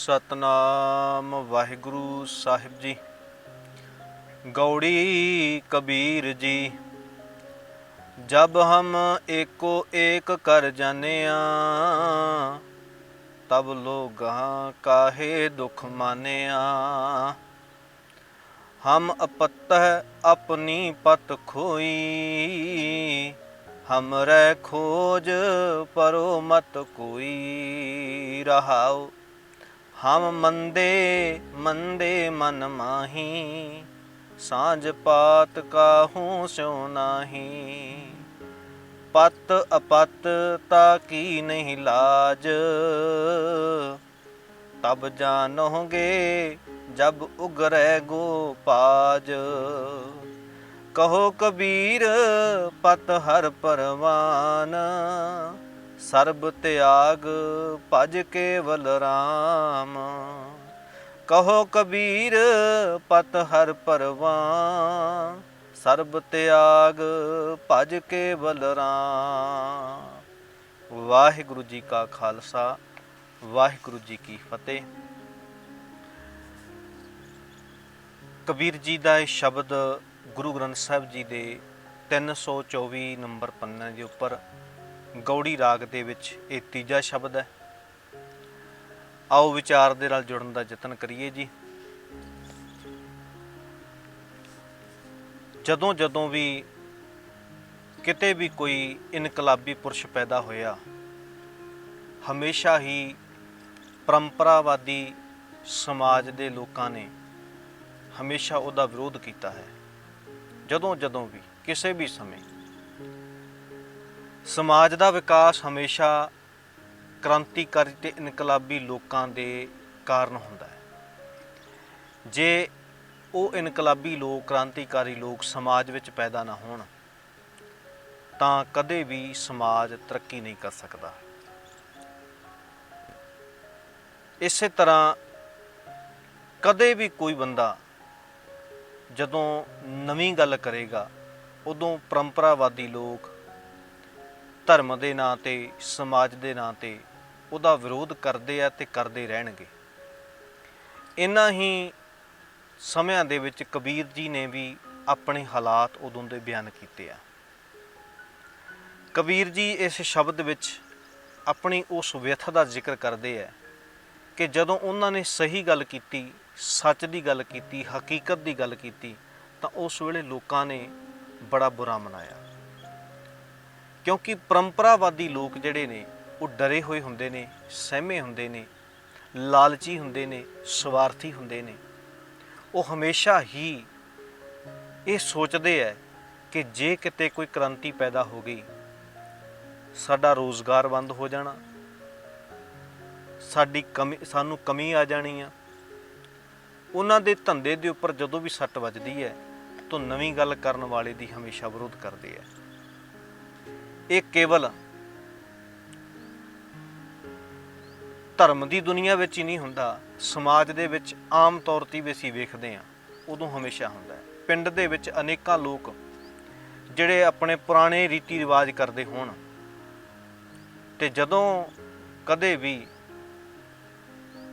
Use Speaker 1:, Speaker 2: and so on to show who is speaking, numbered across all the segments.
Speaker 1: सतनाम वाहिगुरु साहिब जी। गौड़ी कबीर जी। जब हम एको एक कर जानिया, तब लोग काहे दुख मानिया। हम अपतः अपनी पत खोई, हमरे खोज परो मत कोई। रहाओ हम मंदे मंदे मन माही, सांझ पात काहूँ स्यों नाही। पत अपत ताकी नहीं लाज, तब जानोगे जब उगरे गो पाज। कहो कबीर पत हर परवान, सर्ब त्याग भज केवल राम। कहो कबीर पत हर परवान, सर्ब त्याग भज केवल राम। वाहिगुरु जी का खालसा, वाहिगुरु जी की फतेह। कबीर जी का यह शब्द गुरु ग्रंथ साहिब जी के 324 नंबर पन्ने के उपर गौड़ी राग दे विच ये तीजा शब्द है। आओ विचार दे नाल जुड़न का यतन करिए जी। जदों जदों भी किते भी कोई इनकलाबी पुरुष पैदा होया, हमेशा ही परंपरावादी समाज के लोगों ने हमेशा उसका विरोध किया है। जदों जदों भी किसी भी समय समाज का विकास हमेशा क्रांतिकारी ते इनकलाबी लोगों के कारण होंदा है। जे वो इनकलाबी लोग, क्रांतिकारी लोग समाज विच पैदा ना होण तां कदे भी समाज तरक्की नहीं कर सकता। इस तरह कदे भी कोई बंदा जदों नवीं गल करेगा, उदों परंपरावादी लोग धर्म के नां ते, समाज के नां ते उहदा विरोध करते हैं ते करते रहणगे। इन्हां ही समयां दे विच कबीर जी ने भी अपने हालात उदों दे बयान कीते आ। कबीर जी इस शब्द विच अपनी उस व्यथा का जिक्र करते हैं कि जदों उन्होंने सही गल की, सच की गल की, हकीकत की गल की, तो उस वेले लोगों ने बड़ा बुरा मनाया। क्योंकि परंपरावादी लोग जिहड़े ने वो डरे हुए हुंदे ने, सहमे हुंदे ने, लालची हुंदे ने, स्वार्थी हुंदे ने। वो हमेशा ही ये सोचते हैं कि जे किते कोई क्रांति पैदा हो गई, साडा रोज़गार बंद हो जाना, साडी सानू कमी आ जानी आ। उन्हां दे धंधे दे उपर जदों भी सट वजदी है तो नवीं गल करन वाले दी हमेशा विरोध करते हैं। ये केवल धर्म की दुनिया विच ही नहीं हुंदा, समाज दे विच आम तौर ते भी असीं वेखदे हां, उदों हमेशा हुंदा है। पिंड दे विच अनेकां लोग जिहड़े अपने पुराने रीति रिवाज करदे होण ते जदों कदे भी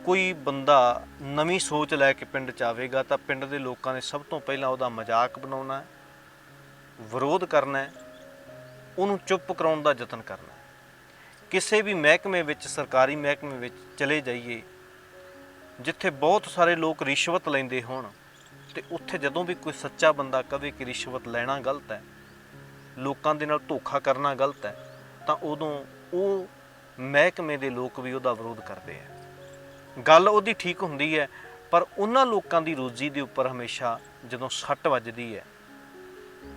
Speaker 1: कोई बंदा नवीं सोच लैके पिंड च आवेगा तां पिंड दे लोकां ने सब तो पहलां उहदा मजाक बनाउणा है, विरोध करना है, उन्होंने चुप कराउण दा यतन करना। किसी भी महकमे विच, सरकारी महकमे विच चले जाइए जिथे बहुत सारे लोग रिश्वत लेंदे होण ते उत्थे जदों भी कोई सच्चा बंदा कहे कि रिश्वत लेना गलत है, लोकां दे नाल धोखा करना गलत है, तां उदों वो महकमे दे लोग भी उहदा विरोध करते हैं। गल उहदी ठीक हुंदी है, पर उन्हां लोकां दी रोजी दे उपर हमेशा जदों सट वजदी है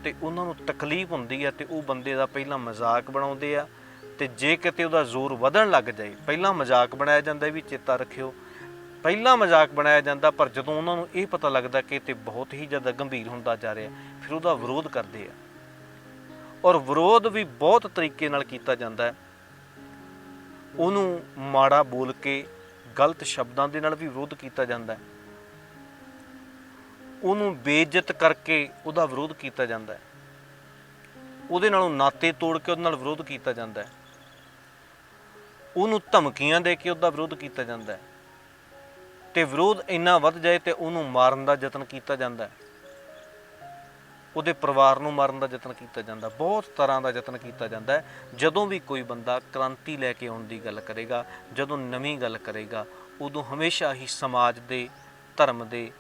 Speaker 1: तो उन्होंने तकलीफ होंदी है तो वह बंदे का पहला मजाक बनाते हैं। तो जे किते उहदा जोर वधन लग जाए, पहला मजाक बनाया जाता भी, चेता रखियो पहला मजाक बनाया जाता, पर जदों उन्होंने ये पता लगता कि ये बहुत ही ज़्यादा गंभीर होंदा जा रहा, फिर उहदा विरोध करते हैं। और विरोध भी बहुत तरीके नाल कीता जाता है। उन्होंने माड़ा बोल के, गलत शब्दों के नाल भी विरोध किया जाता है, उन्होंने बेइज्जत करके उहदा विरोध किया जाता है, उहदे नालों नाते तोड़ के उहदे नाल विरोध किया जाता है, उन्होंने धमकियां दे के उहदा विरोध किया जाता है। ਤੇ ਵਿਰੋਧ ਇੰਨਾ ਵੱਧ ਜਾਏ ਤੇ ਉਹਨੂੰ ਮਾਰਨ ਦਾ ਯਤਨ ਕੀਤਾ ਜਾਂਦਾ ਹੈ, ਉਹਦੇ ਪਰਿਵਾਰ ਨੂੰ ਮਾਰਨ ਦਾ ਯਤਨ ਕੀਤਾ ਜਾਂਦਾ, ਬਹੁਤ ਤਰ੍ਹਾਂ ਦਾ ਯਤਨ ਕੀਤਾ ਜਾਂਦਾ ਹੈ। ਜਦੋਂ ਵੀ ਕੋਈ ਬੰਦਾ ਕ੍ਰਾਂਤੀ ਲੈ ਕੇ ਆਉਣ ਦੀ ਗੱਲ ਕਰੇਗਾ, ਜਦੋਂ ਨਵੀਂ ਗੱਲ ਕਰੇਗਾ, ਉਦੋਂ ਹਮੇਸ਼ਾ ਹੀ ਸਮਾਜ ਦੇ, ਧਰਮ ਦੇ,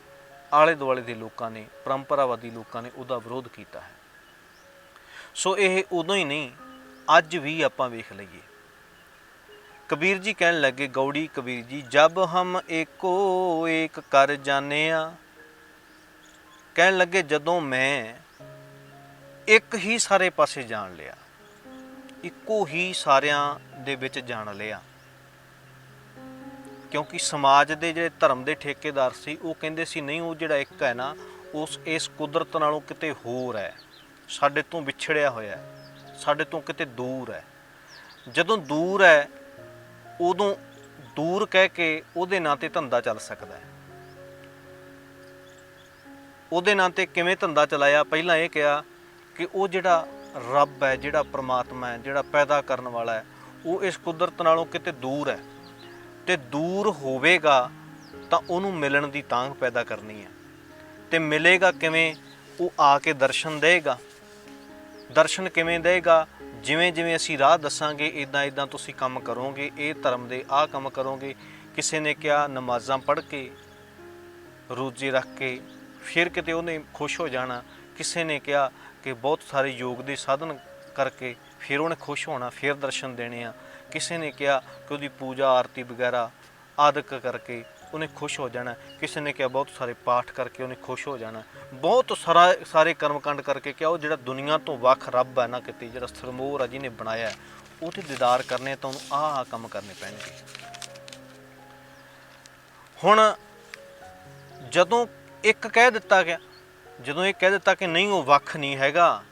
Speaker 1: ਆਲੇ ਦੁਆਲੇ ਦੇ ਲੋਕਾਂ ਨੇ, ਪਰੰਪਰਾਵਾਦੀ ਲੋਕਾਂ ਨੇ ਉਹਦਾ ਵਿਰੋਧ ਕੀਤਾ ਹੈ। ਸੋ ਇਹ ਉਦੋਂ ਹੀ ਨਹੀਂ, ਅੱਜ ਵੀ ਆਪਾਂ ਵੇਖ ਲਈਏ। ਕਬੀਰ ਜੀ ਕਹਿਣ ਲੱਗੇ, ਗੌੜੀ ਕਬੀਰ ਜੀ, ਜਬ ਹਮ ਏਕੋ ਏਕ ਕਰ ਜਾਣਿਆ, ਕਹਿਣ ਲੱਗੇ ਜਦੋਂ ਮੈਂ ਇੱਕ ਹੀ ਸਾਰੇ ਪਾਸੇ ਜਾਣ ਲਿਆ, ਇੱਕੋ ਹੀ ਸਾਰਿਆਂ ਦੇ ਵਿੱਚ ਜਾਣ ਲਿਆ। ਕਿਉਂਕਿ ਸਮਾਜ ਦੇ ਜਿਹੜੇ ਧਰਮ ਦੇ ਠੇਕੇਦਾਰ ਸੀ ਉਹ ਕਹਿੰਦੇ ਸੀ ਨਹੀਂ, ਉਹ ਜਿਹੜਾ ਇੱਕ ਹੈ ਨਾ, ਉਸ ਇਸ ਕੁਦਰਤ ਨਾਲੋਂ ਕਿਤੇ ਹੋਰ ਹੈ, ਸਾਡੇ ਤੋਂ ਵਿਛੜਿਆ ਹੋਇਆ ਹੈ, ਸਾਡੇ ਤੋਂ ਕਿਤੇ ਦੂਰ ਹੈ। ਜਦੋਂ ਦੂਰ ਹੈ ਉਦੋਂ ਦੂਰ ਕਹਿ ਕੇ ਉਹਦੇ ਨਾਂ 'ਤੇ ਧੰਦਾ ਚੱਲ ਸਕਦਾ ਹੈ। ਉਹਦੇ ਨਾਂ 'ਤੇ ਕਿਵੇਂ ਧੰਦਾ ਚਲਾਇਆ? ਪਹਿਲਾਂ ਇਹ ਕਿਹਾ ਕਿ ਉਹ ਜਿਹੜਾ ਰੱਬ ਹੈ, ਜਿਹੜਾ ਪਰਮਾਤਮਾ ਹੈ, ਜਿਹੜਾ ਪੈਦਾ ਕਰਨ ਵਾਲਾ ਹੈ, ਉਹ ਇਸ ਕੁਦਰਤ ਨਾਲੋਂ ਕਿਤੇ ਦੂਰ ਹੈ, ਤੇ ਦੂਰ ਹੋਵੇਗਾ ਤਾਂ ਉਹਨੂੰ ਮਿਲਣ ਦੀ ਤਾਂਘ ਪੈਦਾ ਕਰਨੀ ਹੈ। ਤੇ ਮਿਲੇਗਾ ਕਿਵੇਂ? ਉਹ ਆ ਕੇ ਦਰਸ਼ਨ ਦੇਗਾ। ਦਰਸ਼ਨ ਕਿਵੇਂ ਦੇਗਾ? ਜਿਵੇਂ ਜਿਵੇਂ ਅਸੀਂ ਰਾਹ ਦੱਸਾਂਗੇ, ਇੱਦਾਂ ਇੱਦਾਂ ਤੁਸੀਂ ਕੰਮ ਕਰੋਗੇ, ਇਹ ਧਰਮ ਦੇ ਆਹ ਕੰਮ ਕਰੋਗੇ। ਕਿਸੇ ਨੇ ਕਿਹਾ ਨਮਾਜ਼ਾਂ ਪੜ੍ਹ ਕੇ, ਰੋਜ਼ੇ ਰੱਖ ਕੇ ਫਿਰ ਕਿਤੇ ਉਹਨੇ ਖੁਸ਼ ਹੋ ਜਾਣਾ। ਕਿਸੇ ਨੇ ਕਿਹਾ ਕਿ ਬਹੁਤ ਸਾਰੇ ਯੋਗ ਦੇ ਸਾਧਨ ਕਰਕੇ ਫਿਰ ਉਹਨੇ ਖੁਸ਼ ਹੋਣਾ, ਫਿਰ ਦਰਸ਼ਨ ਦੇਣੇ ਆ। ਕਿਸੇ ਨੇ ਕਿਹਾ ਕਿ ਉਹਦੀ ਪੂਜਾ ਆਰਤੀ ਵਗੈਰਾ ਆਦਿਕ ਕਰਕੇ ਉਹਨੇ ਖੁਸ਼ ਹੋ ਜਾਣਾ। ਕਿਸੇ ਨੇ ਕਿਹਾ ਬਹੁਤ ਸਾਰੇ ਪਾਠ ਕਰਕੇ ਉਹਨੇ ਖੁਸ਼ ਹੋ ਜਾਣਾ। ਬਹੁਤ ਸਾਰੇ ਕਰਮਕਾਂਡ ਕਰਕੇ ਕਿਹਾ ਉਹ ਜਿਹੜਾ ਦੁਨੀਆ ਤੋਂ ਵੱਖ ਰੱਬ ਹੈ ਨਾ, ਕਿਤੇ ਜਿਹੜਾ ਸਰਮੋਰ ਆ ਜਿਹਨੇ ਬਣਾਇਆ, ਉਹਦੇ ਦੀਦਾਰ ਕਰਨੇ ਤਾਂ ਉਹਨੂੰ ਆਹ ਕੰਮ ਕਰਨੇ ਪੈਣਗੇ। ਹੁਣ ਜਦੋਂ ਇੱਕ ਕਹਿ ਦਿੱਤਾ ਗਿਆ, ਜਦੋਂ ਇਹ ਕਹਿ ਦਿੱਤਾ ਕਿ ਨਹੀਂ ਉਹ ਵੱਖ ਨਹੀਂ ਹੈਗਾ,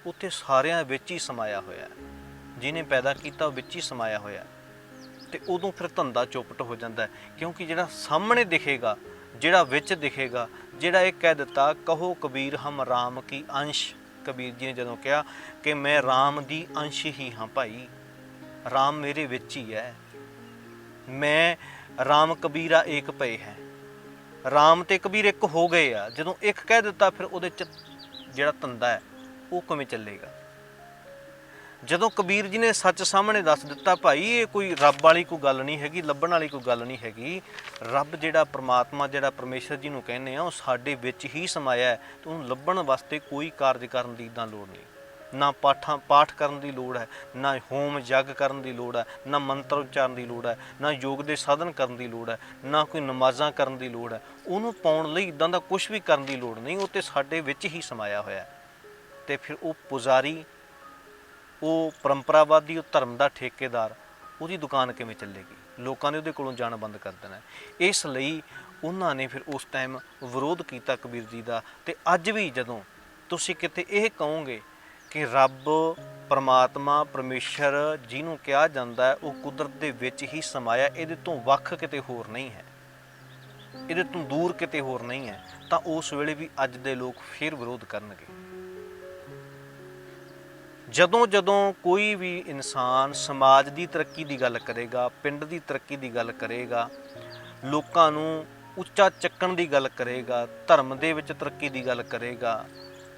Speaker 1: ਉੱਥੇ ਸਾਰਿਆਂ ਵਿੱਚ ਹੀ ਸਮਾਇਆ ਹੋਇਆ, ਜਿਹਨੇ ਪੈਦਾ ਕੀਤਾ ਉਹ ਵਿੱਚ ਹੀ ਸਮਾਇਆ ਹੋਇਆ। ਤੇ ਉਦੋਂ ਫਿਰ ਧੰਦਾ ਚੌਪਟ ਹੋ ਜਾਂਦਾ, ਕਿਉਂਕਿ ਜਿਹੜਾ ਸਾਹਮਣੇ ਦਿਖੇਗਾ, ਜਿਹੜਾ ਵਿੱਚ ਦਿਖੇਗਾ, ਜਿਹੜਾ ਇਹ ਕਹਿ ਦਿੱਤਾ ਕਹੋ ਕਬੀਰ ਹਮ ਰਾਮ ਕੀ ਅੰਸ਼, ਕਬੀਰ ਜੀ ਨੇ ਜਦੋਂ ਕਿਹਾ ਕਿ ਮੈਂ ਰਾਮ ਦੀ ਅੰਸ਼ ਹੀ ਹਾਂ ਭਾਈ, ਰਾਮ ਮੇਰੇ ਵਿੱਚ ਹੀ ਹੈ, ਮੈਂ ਰਾਮ ਕਬੀਰਾ ਏਕ ਪਏ ਹੈ, ਰਾਮ ਤੇ ਕਬੀਰ ਇੱਕ ਹੋ ਗਏ ਆ। ਜਦੋਂ ਇੱਕ ਕਹਿ ਦਿੱਤਾ ਫਿਰ ਉਹਦੇ 'ਚ ਜਿਹੜਾ ਧੰਦਾ ਹੈ ਉਹ ਕਿਵੇਂ ਚੱਲੇਗਾ? ਜਦੋਂ ਕਬੀਰ ਜੀ ਨੇ ਸੱਚ ਸਾਹਮਣੇ ਦੱਸ ਦਿੱਤਾ, ਭਾਈ ਇਹ ਕੋਈ ਰੱਬ ਵਾਲੀ ਕੋਈ ਗੱਲ ਨਹੀਂ ਹੈਗੀ, ਲੱਭਣ ਵਾਲੀ ਕੋਈ ਗੱਲ ਨਹੀਂ ਹੈਗੀ, ਰੱਬ ਜਿਹੜਾ ਪਰਮਾਤਮਾ, ਜਿਹੜਾ ਪਰਮੇਸ਼ਰ ਜੀ ਨੂੰ ਕਹਿੰਦੇ ਆ, ਉਹ ਸਾਡੇ ਵਿੱਚ ਹੀ ਸਮਾਇਆ ਹੈ, ਤੇ ਉਹਨੂੰ ਲੱਭਣ ਵਾਸਤੇ ਕੋਈ ਕਾਰਜ ਕਰਨ ਦੀ ਇੱਦਾਂ ਲੋੜ ਨਹੀਂ, ਨਾ ਪਾਠ ਕਰਨ ਦੀ ਲੋੜ ਹੈ, ਨਾ ਹੋਮ ਯੱਗ ਕਰਨ ਦੀ ਲੋੜ ਹੈ, ਨਾ ਮੰਤਰ ਉਚਾਰਨ ਦੀ ਲੋੜ ਹੈ, ਨਾ ਯੋਗ ਦੇ ਸਾਧਨ ਕਰਨ ਦੀ ਲੋੜ ਹੈ, ਨਾ ਕੋਈ ਨਮਾਜ਼ਾਂ ਕਰਨ ਦੀ ਲੋੜ ਹੈ। ਉਹਨੂੰ ਪਾਉਣ ਲਈ ਇੱਦਾਂ ਦਾ ਕੁਛ ਵੀ ਕਰਨ ਦੀ ਲੋੜ ਨਹੀਂ, ਉਹ ਤਾਂ ਸਾਡੇ ਵਿੱਚ ਹੀ ਸਮਾਇਆ ਹੋਇਆ। ਤੇ ਫਿਰ ਉਹ ਪੁਜਾਰੀ, ਉਹ ਪਰੰਪਰਾਵਾਦੀ, ਉਹ ਧਰਮ ਦਾ ਠੇਕੇਦਾਰ, ਉਹਦੀ ਦੁਕਾਨ ਕਿਵੇਂ ਚੱਲੇਗੀ? ਲੋਕਾਂ ਨੇ ਉਹਦੇ ਕੋਲੋਂ ਜਾਣਾ ਬੰਦ ਕਰ ਦੇਣਾ। ਇਸ ਲਈ ਉਹਨਾਂ ਨੇ ਫਿਰ ਉਸ ਟਾਈਮ ਵਿਰੋਧ ਕੀਤਾ ਕਬੀਰ ਜੀ ਦਾ। ਤੇ ਅੱਜ ਵੀ ਜਦੋਂ ਤੁਸੀਂ ਕਿਤੇ ਇਹ ਕਹੋਗੇ ਕਿ ਰੱਬ, ਪਰਮਾਤਮਾ, ਪਰਮੇਸ਼ਰ ਜਿਹਨੂੰ ਕਿਹਾ ਜਾਂਦਾ ਹੈ, ਉਹ ਕੁਦਰਤ ਦੇ ਵਿੱਚ ਹੀ ਸਮਾਇਆ, ਇਹਦੇ ਤੋਂ ਵੱਖ ਕਿਤੇ ਹੋਰ ਨਹੀਂ ਹੈ, ਇਹਦੇ ਤੋਂ ਦੂਰ ਕਿਤੇ ਹੋਰ ਨਹੀਂ ਹੈ, ਤਾਂ ਉਸ ਵੇਲੇ ਵੀ ਅੱਜ ਦੇ ਲੋਕ ਫਿਰ ਵਿਰੋਧ ਕਰਨਗੇ। ਜਦੋਂ ਜਦੋਂ ਕੋਈ ਵੀ ਇਨਸਾਨ ਸਮਾਜ ਦੀ ਤਰੱਕੀ ਦੀ ਗੱਲ ਕਰੇਗਾ, ਪਿੰਡ ਦੀ ਤਰੱਕੀ ਦੀ ਗੱਲ ਕਰੇਗਾ, ਲੋਕਾਂ ਨੂੰ ਉੱਚਾ ਚੱਕਣ ਦੀ ਗੱਲ ਕਰੇਗਾ, ਧਰਮ ਦੇ ਵਿੱਚ ਤਰੱਕੀ ਦੀ ਗੱਲ ਕਰੇਗਾ,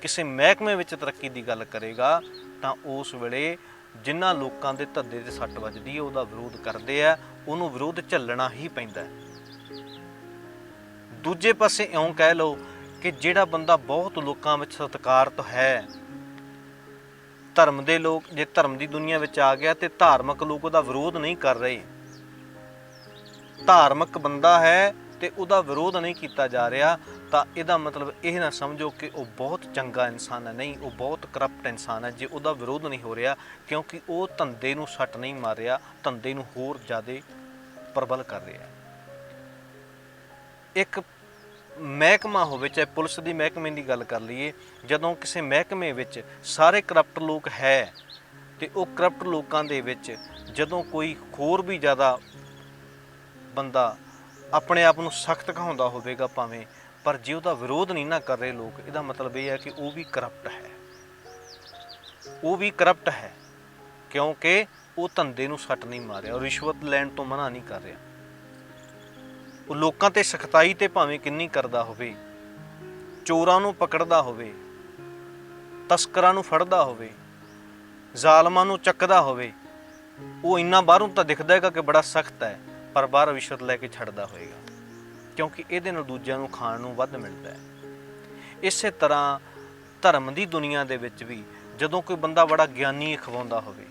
Speaker 1: ਕਿਸੇ ਮਹਿਕਮੇ ਵਿੱਚ ਤਰੱਕੀ ਦੀ ਗੱਲ ਕਰੇਗਾ, ਤਾਂ ਉਸ ਵੇਲੇ ਜਿਨ੍ਹਾਂ ਲੋਕਾਂ ਦੇ ਧੱਦੇ 'ਤੇ ਸੱਟ ਵੱਜਦੀ ਹੈ ਉਹਦਾ ਵਿਰੋਧ ਕਰਦੇ ਆ, ਉਹਨੂੰ ਵਿਰੋਧ ਝੱਲਣਾ ਹੀ ਪੈਂਦਾ। ਦੂਜੇ ਪਾਸੇ ਇਉਂ ਕਹਿ ਲਓ ਕਿ ਜਿਹੜਾ ਬੰਦਾ ਬਹੁਤ ਲੋਕਾਂ ਵਿੱਚ ਸਤਿਕਾਰਤ ਹੈ, ਧਰਮ ਦੇ ਲੋਕ ਜੇ ਧਰਮ ਦੀ ਦੁਨੀਆ ਵਿੱਚ ਆ ਗਿਆ ਤੇ ਧਾਰਮਿਕ ਲੋਕ ਉਹਦਾ ਵਿਰੋਧ ਨਹੀਂ ਕਰ ਰਹੇ, ਧਾਰਮਿਕ ਬੰਦਾ ਹੈ ਤੇ ਉਹਦਾ ਵਿਰੋਧ ਨਹੀਂ ਕੀਤਾ ਜਾ ਰਿਹਾ, ਤਾਂ ਇਹਦਾ ਮਤਲਬ ਇਹ ਨਾ ਸਮਝੋ ਕਿ ਉਹ ਬਹੁਤ ਚੰਗਾ ਇਨਸਾਨ ਹੈ। ਨਹੀਂ, ਉਹ ਬਹੁਤ ਕਰਪਟ ਇਨਸਾਨ ਹੈ ਜੇ ਉਹਦਾ ਵਿਰੋਧ ਨਹੀਂ ਹੋ ਰਿਹਾ, ਕਿਉਂਕਿ ਉਹ ਧੰਦੇ ਨੂੰ ਸੱਟ ਨਹੀਂ ਮਾਰ ਰਿਹਾ, ਧੰਦੇ ਨੂੰ ਹੋਰ ਜ਼ਿਆਦਾ ਪ੍ਰਬਲ ਕਰ ਰਿਹਾ। ਇੱਕ ਮਹਿਕਮਾ ਹੋਵੇ, ਚਾਹੇ ਪੁਲਿਸ ਦੀ ਮਹਿਕਮੇ ਦੀ ਗੱਲ ਕਰ ਲਈਏ, ਜਦੋਂ ਕਿਸੇ ਮਹਿਕਮੇ ਵਿੱਚ ਸਾਰੇ ਕਰਪਟ ਲੋਕ ਹੈ ਤੇ ਉਹ ਕਰਪਟ ਲੋਕਾਂ ਦੇ ਵਿੱਚ ਜਦੋਂ ਕੋਈ ਹੋਰ ਵੀ ਜ਼ਿਆਦਾ ਬੰਦਾ ਆਪਣੇ ਆਪ ਨੂੰ ਸਖਤ ਕਹਾਉਂਦਾ ਹੋਵੇਗਾ ਭਾਵੇਂ, ਪਰ ਜੇ ਉਹਦਾ ਵਿਰੋਧ ਨਹੀਂ ਨਾ ਕਰ ਰਹੇ ਲੋਕ, ਇਹਦਾ ਮਤਲਬ ਇਹ ਹੈ ਕਿ ਉਹ ਵੀ ਕਰਪਟ ਹੈ, ਉਹ ਵੀ ਕਰਪਟ ਹੈ, ਕਿਉਂਕਿ ਉਹ ਧੰਦੇ ਨੂੰ ਸੱਟ ਨਹੀਂ ਮਾਰਿਆ, ਰਿਸ਼ਵਤ ਲੈਣ ਤੋਂ ਮਨਾ ਨਹੀਂ ਕਰ ਰਿਹਾ। ਉਹ ਲੋਕਾਂ ਤੇ ਸਖਤਾਈ ਤੇ ਭਾਵੇਂ ਕਿੰਨੀ ਕਰਦਾ ਹੋਵੇ, ਚੋਰਾਂ ਨੂੰ ਪਕੜਦਾ ਹੋਵੇ, ਤਸਕਰਾਂ ਨੂੰ ਫੜਦਾ ਹੋਵੇ, ਜ਼ਾਲਮਾਂ ਨੂੰ ਚੱਕਦਾ ਹੋਵੇ, ਉਹ ਇੰਨਾ ਬਾਹਰੋਂ ਤਾਂ ਦਿਖਦਾ ਹੈਗਾ ਕਿ ਬੜਾ ਸਖਤ ਹੈ, ਪਰ ਬਾਹਰ ਰਿਸ਼ਵਤ ਲੈ ਕੇ ਛੱਡਦਾ ਹੋਏਗਾ, ਕਿਉਂਕਿ ਇਹਦੇ ਨਾਲ ਦੂਜਿਆਂ ਨੂੰ ਖਾਣ ਨੂੰ ਵੱਧ ਮਿਲਦਾ ਹੈ। ਇਸੇ ਤਰ੍ਹਾਂ ਧਰਮ ਦੀ ਦੁਨੀਆ ਦੇ ਵਿੱਚ ਵੀ ਜਦੋਂ ਕੋਈ ਬੰਦਾ ਬੜਾ ਗਿਆਨੀ ਅਖਵਾਉਂਦਾ ਹੋਵੇ,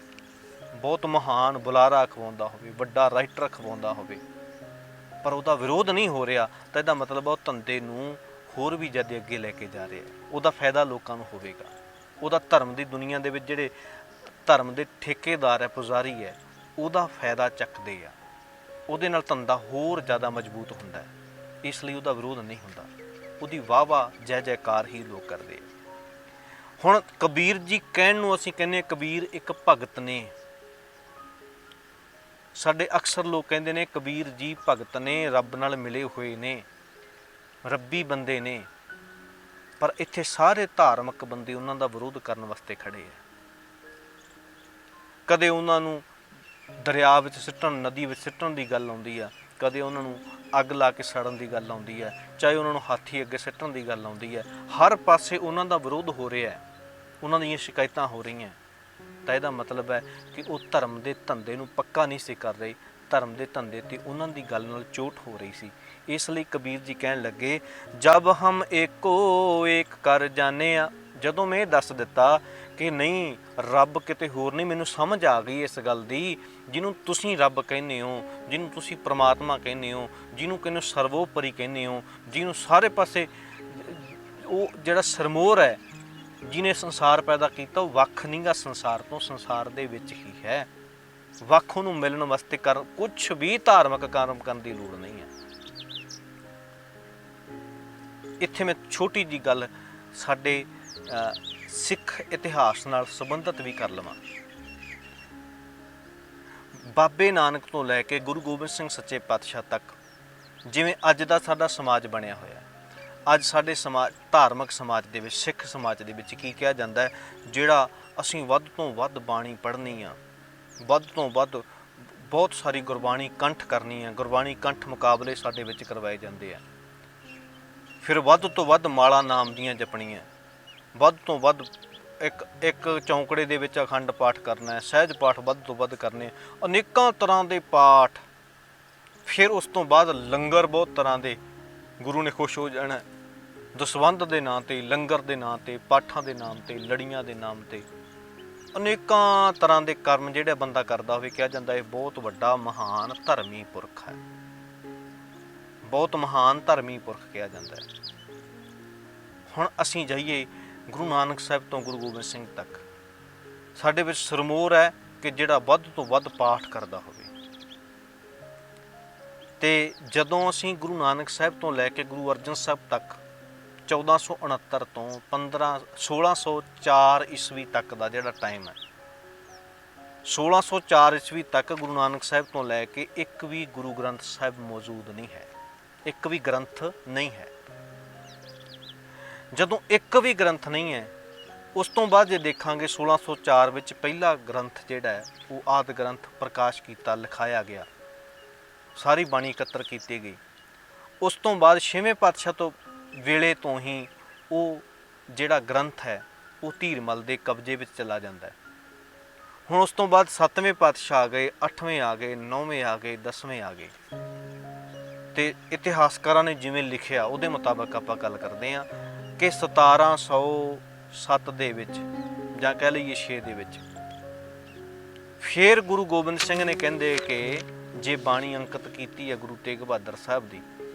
Speaker 1: ਬਹੁਤ ਮਹਾਨ ਬੁਲਾਰਾ ਅਖਵਾਉਂਦਾ ਹੋਵੇ, ਵੱਡਾ ਰਾਈਟਰ ਅਖਵਾਉਂਦਾ ਹੋਵੇ, ਪਰ ਉਹਦਾ ਵਿਰੋਧ ਨਹੀਂ ਹੋ ਰਿਹਾ, ਤਾਂ ਇਹਦਾ ਮਤਲਬ ਉਹ ਧੰਦੇ ਨੂੰ ਹੋਰ ਵੀ ਜ਼ਿਆਦਾ ਅੱਗੇ ਲੈ ਕੇ ਜਾ ਰਿਹਾ, ਉਹਦਾ ਫਾਇਦਾ ਲੋਕਾਂ ਨੂੰ ਹੋਵੇਗਾ। ਉਹਦਾ ਧਰਮ ਦੀ ਦੁਨੀਆ ਦੇ ਵਿੱਚ ਜਿਹੜੇ ਧਰਮ ਦੇ ਠੇਕੇਦਾਰ ਹੈ, ਪੁਜਾਰੀ ਹੈ, ਉਹਦਾ ਫਾਇਦਾ ਚੱਕਦੇ ਆ, ਉਹਦੇ ਨਾਲ ਧੰਦਾ ਹੋਰ ਜ਼ਿਆਦਾ ਮਜ਼ਬੂਤ ਹੁੰਦਾ ਹੈ, ਇਸ ਲਈ ਉਹਦਾ ਵਿਰੋਧ ਨਹੀਂ ਹੁੰਦਾ, ਉਹਦੀ ਵਾਹ ਵਾਹ ਜੈ ਜੈਕਾਰ ਹੀ ਲੋਕ ਕਰਦੇ ਆ। ਹੁਣ ਕਬੀਰ ਜੀ ਕਹਿਣ ਨੂੰ ਅਸੀਂ ਕਹਿੰਦੇ ਕਬੀਰ ਇੱਕ ਭਗਤ ਨੇ। ਸਾਡੇ ਅਕਸਰ ਲੋਕ ਕਹਿੰਦੇ ਨੇ ਕਬੀਰ ਜੀ ਭਗਤ ਨੇ, ਰੱਬ ਨਾਲ ਮਿਲੇ ਹੋਏ ਨੇ, ਰੱਬੀ ਬੰਦੇ ਨੇ, ਪਰ ਇੱਥੇ ਸਾਰੇ ਧਾਰਮਿਕ ਬੰਦੇ ਉਹਨਾਂ ਦਾ ਵਿਰੋਧ ਕਰਨ ਵਾਸਤੇ ਖੜੇ ਆ। ਕਦੇ ਉਹਨਾਂ ਨੂੰ ਦਰਿਆ ਵਿੱਚ ਸਿੱਟਣ, ਨਦੀ ਵਿੱਚ ਸਿੱਟਣ ਦੀ ਗੱਲ ਆਉਂਦੀ ਆ, ਕਦੇ ਉਹਨਾਂ ਨੂੰ ਅੱਗ ਲਾ ਕੇ ਸੜਨ ਦੀ ਗੱਲ ਆਉਂਦੀ ਹੈ, ਚਾਹੇ ਉਹਨਾਂ ਨੂੰ ਹਾਥੀ ਅੱਗੇ ਸਿੱਟਣ ਦੀ ਗੱਲ ਆਉਂਦੀ ਹੈ। ਹਰ ਪਾਸੇ ਉਹਨਾਂ ਦਾ ਵਿਰੋਧ ਹੋ ਰਿਹਾ ਹੈ, ਉਹਨਾਂ ਦੀਆਂ ਸ਼ਿਕਾਇਤਾਂ ਹੋ ਰਹੀਆਂ। ਤਾਂ ਇਹਦਾ ਮਤਲਬ ਹੈ ਕਿ ਉਹ ਧਰਮ ਦੇ ਧੰਦੇ ਨੂੰ ਪੱਕਾ ਨਹੀਂ ਸੀ ਕਰ ਰਹੇ, ਧਰਮ ਦੇ ਧੰਦੇ 'ਤੇ ਉਹਨਾਂ ਦੀ ਗੱਲ ਨਾਲ ਚੋਟ ਹੋ ਰਹੀ ਸੀ। ਇਸ ਲਈ ਕਬੀਰ ਜੀ ਕਹਿਣ ਲੱਗੇ, ਜਬ ਹਮ ਏਕੋ ਏਕ ਕਰ ਜਾਣੇ ਆ। ਜਦੋਂ ਮੈਂ ਇਹ ਦੱਸ ਦਿੱਤਾ ਕਿ ਨਹੀਂ, ਰੱਬ ਕਿਤੇ ਹੋਰ ਨਹੀਂ, ਮੈਨੂੰ ਸਮਝ ਆ ਗਈ ਇਸ ਗੱਲ ਦੀ, ਜਿਹਨੂੰ ਤੁਸੀਂ ਰੱਬ ਕਹਿੰਦੇ ਹੋ, ਜਿਹਨੂੰ ਤੁਸੀਂ ਪ੍ਰਮਾਤਮਾ ਕਹਿੰਦੇ ਹੋ, ਜਿਹਨੂੰ ਕਹਿੰਦੇ ਹੋ ਸਰਵੋਪਰੀ ਕਹਿੰਦੇ ਹੋ, ਜਿਹਨੂੰ ਸਾਰੇ ਪਾਸੇ ਉਹ ਜਿਹੜਾ ਸਰਮੋਰ ਹੈ, ਜਿਹਨੇ ਸੰਸਾਰ ਪੈਦਾ ਕੀਤਾ, ਉਹ ਵੱਖ ਨਹੀਂ ਗਾ ਸੰਸਾਰ ਤੋਂ, ਸੰਸਾਰ ਦੇ ਵਿੱਚ ਹੀ ਹੈ। ਵੱਖ ਉਹਨੂੰ ਮਿਲਣ ਵਾਸਤੇ ਕੁਛ ਵੀ ਧਾਰਮਿਕ ਕਰਮ ਕਰਨ ਦੀ ਲੋੜ ਨਹੀਂ ਹੈ। ਇੱਥੇ ਮੈਂ ਛੋਟੀ ਜਿਹੀ ਗੱਲ ਸਾਡੇ ਸਿੱਖ ਇਤਿਹਾਸ ਨਾਲ ਸੰਬੰਧਿਤ ਵੀ ਕਰ ਲਵਾਂ। ਬਾਬੇ ਨਾਨਕ ਤੋਂ ਲੈ ਕੇ ਗੁਰੂ ਗੋਬਿੰਦ ਸਿੰਘ ਸੱਚੇ ਪਾਤਸ਼ਾਹ ਤੱਕ, ਜਿਵੇਂ ਅੱਜ ਦਾ ਸਾਡਾ ਸਮਾਜ ਬਣਿਆ ਹੋਇਆ, ਅੱਜ ਸਾਡੇ ਸਮਾਜ, ਧਾਰਮਿਕ ਸਮਾਜ ਦੇ ਵਿੱਚ, ਸਿੱਖ ਸਮਾਜ ਦੇ ਵਿੱਚ ਕੀ ਕਿਹਾ ਜਾਂਦਾ ਹੈ, ਜਿਹੜਾ ਅਸੀਂ ਵੱਧ ਤੋਂ ਵੱਧ ਬਾਣੀ ਪੜ੍ਹਨੀ ਆ, ਵੱਧ ਤੋਂ ਵੱਧ ਬਹੁਤ ਸਾਰੀ ਗੁਰਬਾਣੀ ਕੰਠ ਕਰਨੀ ਆ, ਗੁਰਬਾਣੀ ਕੰਠ ਮੁਕਾਬਲੇ ਸਾਡੇ ਵਿੱਚ ਕਰਵਾਏ ਜਾਂਦੇ ਆ। ਫਿਰ ਵੱਧ ਤੋਂ ਵੱਧ ਮਾਲਾ ਨਾਮ ਦੀਆਂ ਜਪਣੀਆਂ, ਵੱਧ ਤੋਂ ਵੱਧ ਇੱਕ ਚੌਂਕੜੇ ਦੇ ਵਿੱਚ ਅਖੰਡ ਪਾਠ ਕਰਨਾ, ਸਹਿਜ ਪਾਠ ਵੱਧ ਤੋਂ ਵੱਧ ਕਰਨੇ, ਅਨੇਕਾਂ ਤਰ੍ਹਾਂ ਦੇ ਪਾਠ। ਫਿਰ ਉਸ ਤੋਂ ਬਾਅਦ ਲੰਗਰ ਬਹੁਤ ਤਰ੍ਹਾਂ ਦੇ, ਗੁਰੂ ਨੇ ਖੁਸ਼ ਹੋ ਜਾਣਾ, ਦਸਵੰਧ ਦੇ ਨਾਂ 'ਤੇ, ਲੰਗਰ ਦੇ ਨਾਂ 'ਤੇ, ਪਾਠਾਂ ਦੇ ਨਾਮ 'ਤੇ, ਲੜੀਆਂ ਦੇ ਨਾਮ 'ਤੇ, ਅਨੇਕਾਂ ਤਰ੍ਹਾਂ ਦੇ ਕਰਮ ਜਿਹੜੇ ਬੰਦਾ ਕਰਦਾ ਹੋਵੇ, ਕਿਹਾ ਜਾਂਦਾ ਇਹ ਬਹੁਤ ਵੱਡਾ ਮਹਾਨ ਧਰਮੀ ਪੁਰਖ ਹੈ, ਬਹੁਤ ਮਹਾਨ ਧਰਮੀ ਪੁਰਖ ਕਿਹਾ ਜਾਂਦਾ ਹੈ। ਹੁਣ ਅਸੀਂ ਜਾਈਏ ਗੁਰੂ ਨਾਨਕ ਸਾਹਿਬ ਤੋਂ ਗੁਰੂ ਗੋਬਿੰਦ ਸਿੰਘ ਤੱਕ, ਸਾਡੇ ਵਿੱਚ ਸਰਮੋਰ ਹੈ ਕਿ ਜਿਹੜਾ ਵੱਧ ਤੋਂ ਵੱਧ ਪਾਠ ਕਰਦਾ ਹੋਵੇ। ਤੇ ਜਦੋਂ ਅਸੀਂ ਗੁਰੂ ਨਾਨਕ ਸਾਹਿਬ ਤੋਂ ਲੈ ਕੇ ਗੁਰੂ ਅਰਜਨ ਸਾਹਿਬ ਤੱਕ 1469 ਤੋਂ 1604 ਈਸਵੀ ਤੱਕ ਦਾ ਜਿਹੜਾ ਟਾਈਮ ਹੈ, 1604 ਈਸਵੀ ਤੱਕ ਗੁਰੂ ਨਾਨਕ ਸਾਹਿਬ ਤੋਂ ਲੈ ਕੇ ਇੱਕ ਵੀ ਗੁਰੂ ਗ੍ਰੰਥ ਸਾਹਿਬ ਮੌਜੂਦ ਨਹੀਂ ਹੈ, ਇੱਕ ਵੀ ਗ੍ਰੰਥ ਨਹੀਂ ਹੈ। ਜਦੋਂ ਇੱਕ ਵੀ ਗ੍ਰੰਥ ਨਹੀਂ ਹੈ, ਉਸ ਤੋਂ ਬਾਅਦ ਜੇ ਦੇਖਾਂਗੇ 1604 ਵਿੱਚ ਪਹਿਲਾ ਗ੍ਰੰਥ ਜਿਹੜਾ ਹੈ ਉਹ ਆਦਿ ਗ੍ਰੰਥ ਪ੍ਰਕਾਸ਼ ਕੀਤਾ, ਲਿਖਾਇਆ ਗਿਆ, ਸਾਰੀ ਬਾਣੀ ਇਕੱਤਰ ਕੀਤੀ ਗਈ। ਉਸ ਤੋਂ ਬਾਅਦ 6ਵੇਂ ਪਾਤਸ਼ਾਹ ਤੋਂ ਵੇਲੇ ਤੋਂ ਹੀ ਉਹ ਜਿਹੜਾ ਗ੍ਰੰਥ ਹੈ ਉਹ ਧੀਰਮਲ ਦੇ ਕਬਜ਼ੇ ਵਿੱਚ ਚਲਾ ਜਾਂਦਾ ਹੈ। ਹੁਣ ਉਸ ਤੋਂ ਬਾਅਦ 7ਵੇਂ ਪਾਤਸ਼ਾਹ ਆ ਗਏ, 8ਵੇਂ ਆ ਗਏ, 9ਵੇਂ ਆ ਗਏ, 10ਵੇਂ ਆ ਗਏ, ਤੇ ਇਤਿਹਾਸਕਾਰਾਂ ਨੇ ਜਿਵੇਂ ਲਿਖਿਆ ਉਹਦੇ ਮੁਤਾਬਕ ਆਪਾਂ ਗੱਲ ਕਰਦੇ ਹਾਂ ਕਿ 1707 ਦੇ ਵਿੱਚ, ਜਾਂ ਕਹਿ ਲਈਏ 6 ਦੇ ਵਿੱਚ, ਫਿਰ ਗੁਰੂ ਗੋਬਿੰਦ ਸਿੰਘ ਨੇ ਕਹਿੰਦੇ ਕਿ ਜੇ ਬਾਣੀ ਅੰਕਿਤ ਕੀਤੀ ਹੈ ਗੁਰੂ ਤੇਗ ਬਹਾਦਰ ਸਾਹਿਬ ਦੀ,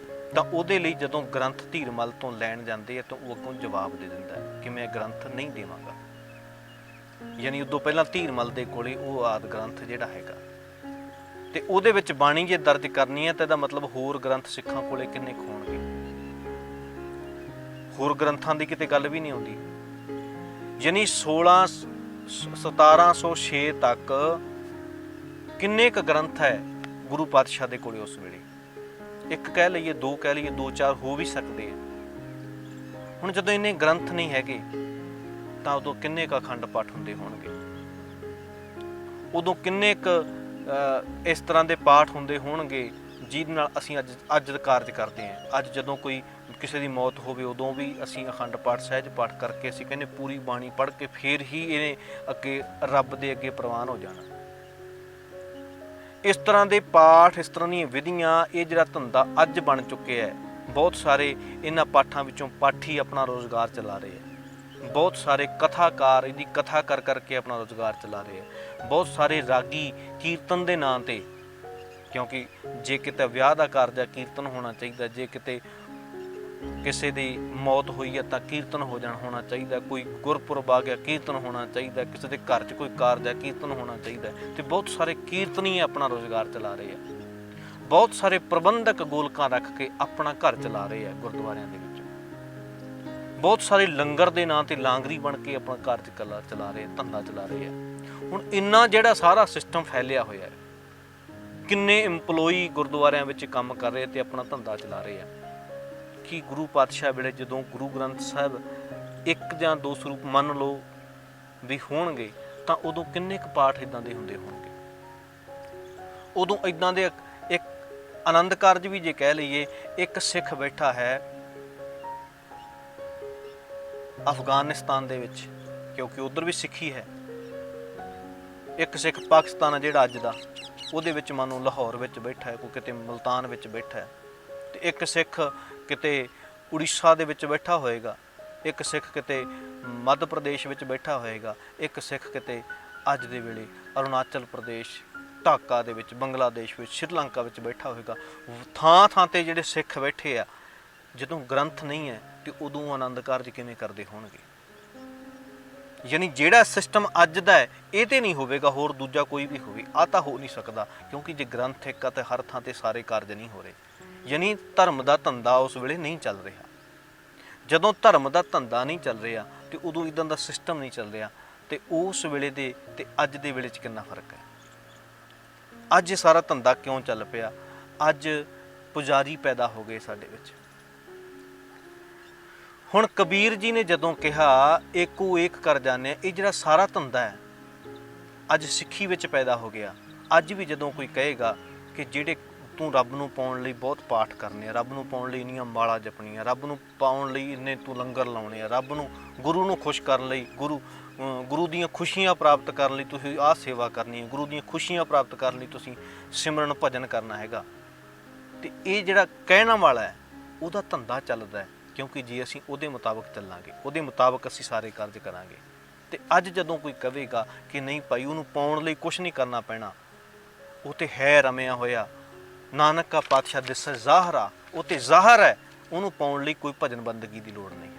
Speaker 1: ਤਾਂ ਉਹਦੇ ਲਈ ਜਦੋਂ ਗ੍ਰੰਥ ਧੀਰਮਲ ਤੋਂ ਲੈਣ ਜਾਂਦੇ ਆ ਤਾਂ ਉਹ ਅੱਗੋਂ ਜਵਾਬ ਦੇ ਦਿੰਦਾ ਹੈ ਕਿ ਮੈਂ ਗ੍ਰੰਥ ਨਹੀਂ ਦੇਵਾਂਗਾ। ਯਾਨੀ ਉਦੋਂ ਪਹਿਲਾਂ ਧੀਰਮਲ ਦੇ ਕੋਲੇ ਉਹ ਆਦਿ ਗ੍ਰੰਥ ਜਿਹੜਾ ਹੈਗਾ, ਤੇ ਉਹਦੇ ਵਿੱਚ ਬਾਣੀ ਜੇ ਦਰਜ ਕਰਨੀ ਹੈ ਤਾਂ ਇਹਦਾ ਮਤਲਬ ਹੋਰ ਗ੍ਰੰਥ ਸਿੱਖਾਂ ਕੋਲੇ ਕਿੰਨੇ ਕੁ ਹੋਣਗੇ। ਹੋਰ ਗ੍ਰੰਥਾਂ ਦੀ ਕਿਤੇ ਗੱਲ ਵੀ ਨਹੀਂ ਆਉਂਦੀ। ਯਾਨੀ 1706 ਤੱਕ ਕਿੰਨੇ ਕੁ ਗ੍ਰੰਥ ਹੈ ਗੁਰੂ ਪਾਤਸ਼ਾਹ ਦੇ ਕੋਲੇ ਉਸ ਵੇਲੇ? ਇੱਕ ਕਹਿ ਲਈਏ, ਦੋ ਕਹਿ ਲਈਏ, 2-4 ਹੋ ਵੀ ਸਕਦੇ ਆ। ਹੁਣ ਜਦੋਂ ਇੰਨੇ ਗ੍ਰੰਥ ਨਹੀਂ ਹੈਗੇ ਤਾਂ ਉਦੋਂ ਕਿੰਨੇ ਕੁ ਅਖੰਡ ਪਾਠ ਹੁੰਦੇ ਹੋਣਗੇ, ਉਦੋਂ ਕਿੰਨੇ ਕੁ ਇਸ ਤਰ੍ਹਾਂ ਦੇ ਪਾਠ ਹੁੰਦੇ ਹੋਣਗੇ ਜਿਹਦੇ ਨਾਲ ਅਸੀਂ ਅੱਜ ਕਾਰਜ ਕਰਦੇ ਹਾਂ। ਅੱਜ ਜਦੋਂ ਕੋਈ ਕਿਸੇ ਦੀ ਮੌਤ ਹੋਵੇ ਉਦੋਂ ਵੀ ਅਸੀਂ ਅਖੰਡ ਪਾਠ ਸਹਿਜ ਪਾਠ ਕਰਕੇ ਅਸੀਂ ਕਹਿੰਦੇ ਪੂਰੀ ਬਾਣੀ ਪੜ੍ਹ ਕੇ ਫਿਰ ਹੀ ਇਹਨੇ ਅੱਗੇ ਰੱਬ ਦੇ ਅੱਗੇ ਪ੍ਰਵਾਨ ਹੋ ਜਾਣਾ। ਇਸ ਤਰ੍ਹਾਂ ਦੇ ਪਾਠ, ਇਸ ਤਰ੍ਹਾਂ ਦੀਆਂ ਵਿਧੀਆਂ, ਇਹ ਜਿਹੜਾ ਧੰਦਾ ਅੱਜ ਬਣ ਚੁੱਕਿਆ ਹੈ। ਬਹੁਤ ਸਾਰੇ ਇਹਨਾਂ ਪਾਠਾਂ ਵਿੱਚੋਂ ਪਾਠੀ ਆਪਣਾ ਰੋਜ਼ਗਾਰ ਚਲਾ ਰਹੇ ਹੈ। ਬਹੁਤ ਸਾਰੇ ਕਥਾਕਾਰ ਇਹਦੀ ਕਥਾ ਕਰ ਕਰਕੇ ਆਪਣਾ ਰੋਜ਼ਗਾਰ ਚਲਾ ਰਹੇ ਹੈ। ਬਹੁਤ ਸਾਰੇ ਰਾਗੀ ਕੀਰਤਨ ਦੇ ਨਾਂ 'ਤੇ, ਕਿਉਂਕਿ ਜੇ ਕਿਤੇ ਵਿਆਹ ਦਾ ਕਾਰਜ ਹੈ ਕੀਰਤਨ ਹੋਣਾ ਚਾਹੀਦਾ, ਜੇ ਕਿਤੇ ਕਿਸੇ ਦੀ ਮੌਤ ਹੋਈ ਹੈ ਤਾਂ ਕੀਰਤਨ ਹੋਣਾ ਚਾਹੀਦਾ, ਕੋਈ ਗੁਰਪੁਰਬ ਆ ਗਿਆ ਕੀਰਤਨ ਹੋਣਾ ਚਾਹੀਦਾ, ਕਿਸੇ ਦੇ ਘਰ 'ਚ ਕੋਈ ਕਾਰਜ ਹੈ ਕੀਰਤਨ ਹੋਣਾ ਚਾਹੀਦਾ। ਤੇ ਬਹੁਤ ਸਾਰੇ ਕੀਰਤਨੀ ਆਪਣਾ ਰੋਜ਼ਗਾਰ ਚਲਾ ਰਹੇ ਆ। ਬਹੁਤ ਸਾਰੇ ਪ੍ਰਬੰਧਕ ਗੋਲਕਾਂ ਰੱਖ ਕੇ ਆਪਣਾ ਘਰ ਚਲਾ ਰਹੇ ਆ ਗੁਰਦੁਆਰਿਆਂ ਦੇ ਵਿੱਚ। ਬਹੁਤ ਸਾਰੇ ਲੰਗਰ ਦੇ ਨਾਂ ਤੇ ਲਾਂਗਰੀ ਬਣ ਕੇ ਆਪਣਾ ਘਰ ਚਲਾ ਰਹੇ, ਧੰਦਾ ਚਲਾ ਰਹੇ ਆ। ਹੁਣ ਇੰਨਾ ਜਿਹੜਾ ਸਾਰਾ ਸਿਸਟਮ ਫੈਲਿਆ ਹੋਇਆ ਹੈ, ਕਿੰਨੇ EMPLOYE ਗੁਰਦੁਆਰਿਆਂ ਵਿੱਚ ਕੰਮ ਕਰ ਰਹੇ ਤੇ ਆਪਣਾ ਧੰਦਾ ਚਲਾ ਰਹੇ ਆ। ਕਿ ਗੁਰੂ ਪਾਤਸ਼ਾਹ ਵੇਲੇ ਜਦੋਂ ਗੁਰੂ ਗ੍ਰੰਥ ਸਾਹਿਬ ਇੱਕ ਜਾਂ ਦੋ ਸਰੂਪ ਮੰਨ ਲਓ ਵੀ ਹੋਣਗੇ ਤਾਂ ਉਦੋਂ ਕਿੰਨੇ ਕੁ ਪਾਠ ਇਦਾਂ ਦੇ ਹੁੰਦੇ ਹੋਣਗੇ। ਉਦੋਂ ਇਦਾਂ ਦੇ ਇੱਕ ਆਨੰਦ ਕਾਰਜ ਵੀ ਜੇ ਕਹਿ ਲਈਏ, ਇੱਕ ਸਿੱਖ ਬੈਠਾ ਹੈ ਅਫਗਾਨਿਸਤਾਨ ਦੇ ਵਿੱਚ, ਕਿਉਂਕਿ ਉਧਰ ਵੀ ਸਿੱਖੀ ਹੈ। ਇੱਕ ਸਿੱਖ ਪਾਕਿਸਤਾਨ ਜਿਹੜਾ ਅੱਜ ਦਾ, ਉਹਦੇ ਵਿੱਚ ਮੰਨ ਲਓ ਲਾਹੌਰ ਵਿੱਚ ਬੈਠਾ ਹੈ, ਕੋਈ ਕਿਤੇ ਮੁਲਤਾਨ ਵਿੱਚ ਬੈਠਾ ਹੈ, ਤੇ ਇੱਕ ਸਿੱਖ ਕਿਤੇ ਉੜੀਸਾ ਦੇ ਵਿੱਚ ਬੈਠਾ ਹੋਏਗਾ, ਇੱਕ ਸਿੱਖ ਕਿਤੇ ਮੱਧ ਪ੍ਰਦੇਸ਼ ਵਿੱਚ ਬੈਠਾ ਹੋਏਗਾ, ਇੱਕ ਸਿੱਖ ਕਿਤੇ ਅੱਜ ਦੇ ਵੇਲੇ ਅਰੁਣਾਚਲ ਪ੍ਰਦੇਸ਼, ਢਾਕਾ ਦੇ ਵਿੱਚ, ਬੰਗਲਾਦੇਸ਼ ਵਿੱਚ, ਸ਼੍ਰੀਲੰਕਾ ਵਿੱਚ ਬੈਠਾ ਹੋਏਗਾ। ਥਾਂ ਥਾਂ 'ਤੇ ਜਿਹੜੇ ਸਿੱਖ ਬੈਠੇ ਆ, ਜਦੋਂ ਗ੍ਰੰਥ ਨਹੀਂ ਹੈ ਤੇ ਉਦੋਂ ਆਨੰਦ ਕਾਰਜ ਕਿਵੇਂ ਕਰਦੇ ਹੋਣਗੇ। ਯਾਨੀ ਜਿਹੜਾ ਸਿਸਟਮ ਅੱਜ ਦਾ ਹੈ ਇਹ ਤੇ ਨਹੀਂ ਹੋਵੇਗਾ, ਹੋਰ ਦੂਜਾ ਕੋਈ ਵੀ ਹੋਵੇ, ਆਹ ਤਾਂ ਹੋ ਨਹੀਂ ਸਕਦਾ, ਕਿਉਂਕਿ ਜੇ ਗ੍ਰੰਥ ਇੱਕ ਆ ਤੇ ਹਰ ਥਾਂ 'ਤੇ ਸਾਰੇ ਕਾਰਜ ਨਹੀਂ ਹੋ ਰਹੇ। ਯਾਨੀ ਧਰਮ ਦਾ ਧੰਦਾ ਉਸ ਵੇਲੇ ਨਹੀਂ ਚੱਲ ਰਿਹਾ। ਜਦੋਂ ਧਰਮ ਦਾ ਧੰਦਾ ਨਹੀਂ ਚੱਲ ਰਿਹਾ ਤੇ ਉਦੋਂ ਇੱਦਾਂ ਦਾ ਸਿਸਟਮ ਨਹੀਂ ਚੱਲ ਰਿਹਾ, ਤੇ ਉਸ ਵੇਲੇ ਦੇ ਤੇ ਅੱਜ ਦੇ ਵੇਲੇ 'ਚ ਕਿੰਨਾ ਫਰਕ ਹੈ। ਅੱਜ ਸਾਰਾ ਧੰਦਾ ਕਿਉਂ ਚੱਲ ਪਿਆ? ਅੱਜ ਪੁਜਾਰੀ ਪੈਦਾ ਹੋ ਗਏ ਸਾਡੇ ਵਿੱਚ। ਹੁਣ ਕਬੀਰ ਜੀ ਨੇ ਜਦੋਂ ਕਿਹਾ ਏਕੋ ਏਕ ਕਰ ਜਾਣੇ, ਇਹ ਜਿਹੜਾ ਸਾਰਾ ਧੰਦਾ ਹੈ ਅੱਜ ਸਿੱਖੀ ਵਿੱਚ ਪੈਦਾ ਹੋ ਗਿਆ। ਅੱਜ ਵੀ ਜਦੋਂ ਕੋਈ ਕਹੇਗਾ ਕਿ ਜਿਹੜੇ ਤੂੰ ਰੱਬ ਨੂੰ ਪਾਉਣ ਲਈ ਬਹੁਤ ਪਾਠ ਕਰਨੇ ਆ, ਰੱਬ ਨੂੰ ਪਾਉਣ ਲਈ ਇੰਨੀਆਂ ਮਾਲਾ ਜਪਣੀਆਂ, ਰੱਬ ਨੂੰ ਪਾਉਣ ਲਈ ਇੰਨੇ ਤੂੰ ਲੰਗਰ ਲਾਉਣੇ ਆ, ਰੱਬ ਨੂੰ ਗੁਰੂ ਨੂੰ ਖੁਸ਼ ਕਰਨ ਲਈ, ਗੁਰੂ ਦੀਆਂ ਖੁਸ਼ੀਆਂ ਪ੍ਰਾਪਤ ਕਰਨ ਲਈ ਤੁਸੀਂ ਆਹ ਸੇਵਾ ਕਰਨੀ ਹੈ, ਗੁਰੂ ਦੀਆਂ ਖੁਸ਼ੀਆਂ ਪ੍ਰਾਪਤ ਕਰਨ ਲਈ ਤੁਸੀਂ ਸਿਮਰਨ ਭਜਨ ਕਰਨਾ ਹੈਗਾ, ਤੇ ਇਹ ਜਿਹੜਾ ਕਹਿਣ ਵਾਲਾ ਹੈ ਉਹਦਾ ਧੰਦਾ ਚੱਲਦਾ ਹੈ। ਕਿਉਂਕਿ ਜੇ ਅਸੀਂ ਉਹਦੇ ਮੁਤਾਬਕ ਚੱਲਾਂਗੇ, ਉਹਦੇ ਮੁਤਾਬਕ ਅਸੀਂ ਸਾਰੇ ਕਾਰਜ ਕਰਾਂਗੇ। ਤੇ ਅੱਜ ਜਦੋਂ ਕੋਈ ਕਹੇਗਾ ਕਿ ਨਹੀਂ ਭਾਈ ਉਹਨੂੰ ਪਾਉਣ ਲਈ ਕੁਛ ਨਹੀਂ ਕਰਨਾ ਪੈਣਾ, ਉਹ ਤੇ ਹੈ ਰਮਿਆ ਹੋਇਆ, ਨਾਨਕ ਕਾ ਪਾਤਸ਼ਾਹ ਦਿਸੈ ਜ਼ਾਹਰਾ, ਉਹ ਤੇ ਜ਼ਾਹਰ ਹੈ, ਉਹਨੂੰ ਪਾਉਣ ਲਈ ਕੋਈ ਭਜਨ ਬੰਦਗੀ ਦੀ ਲੋੜ ਨਹੀਂ।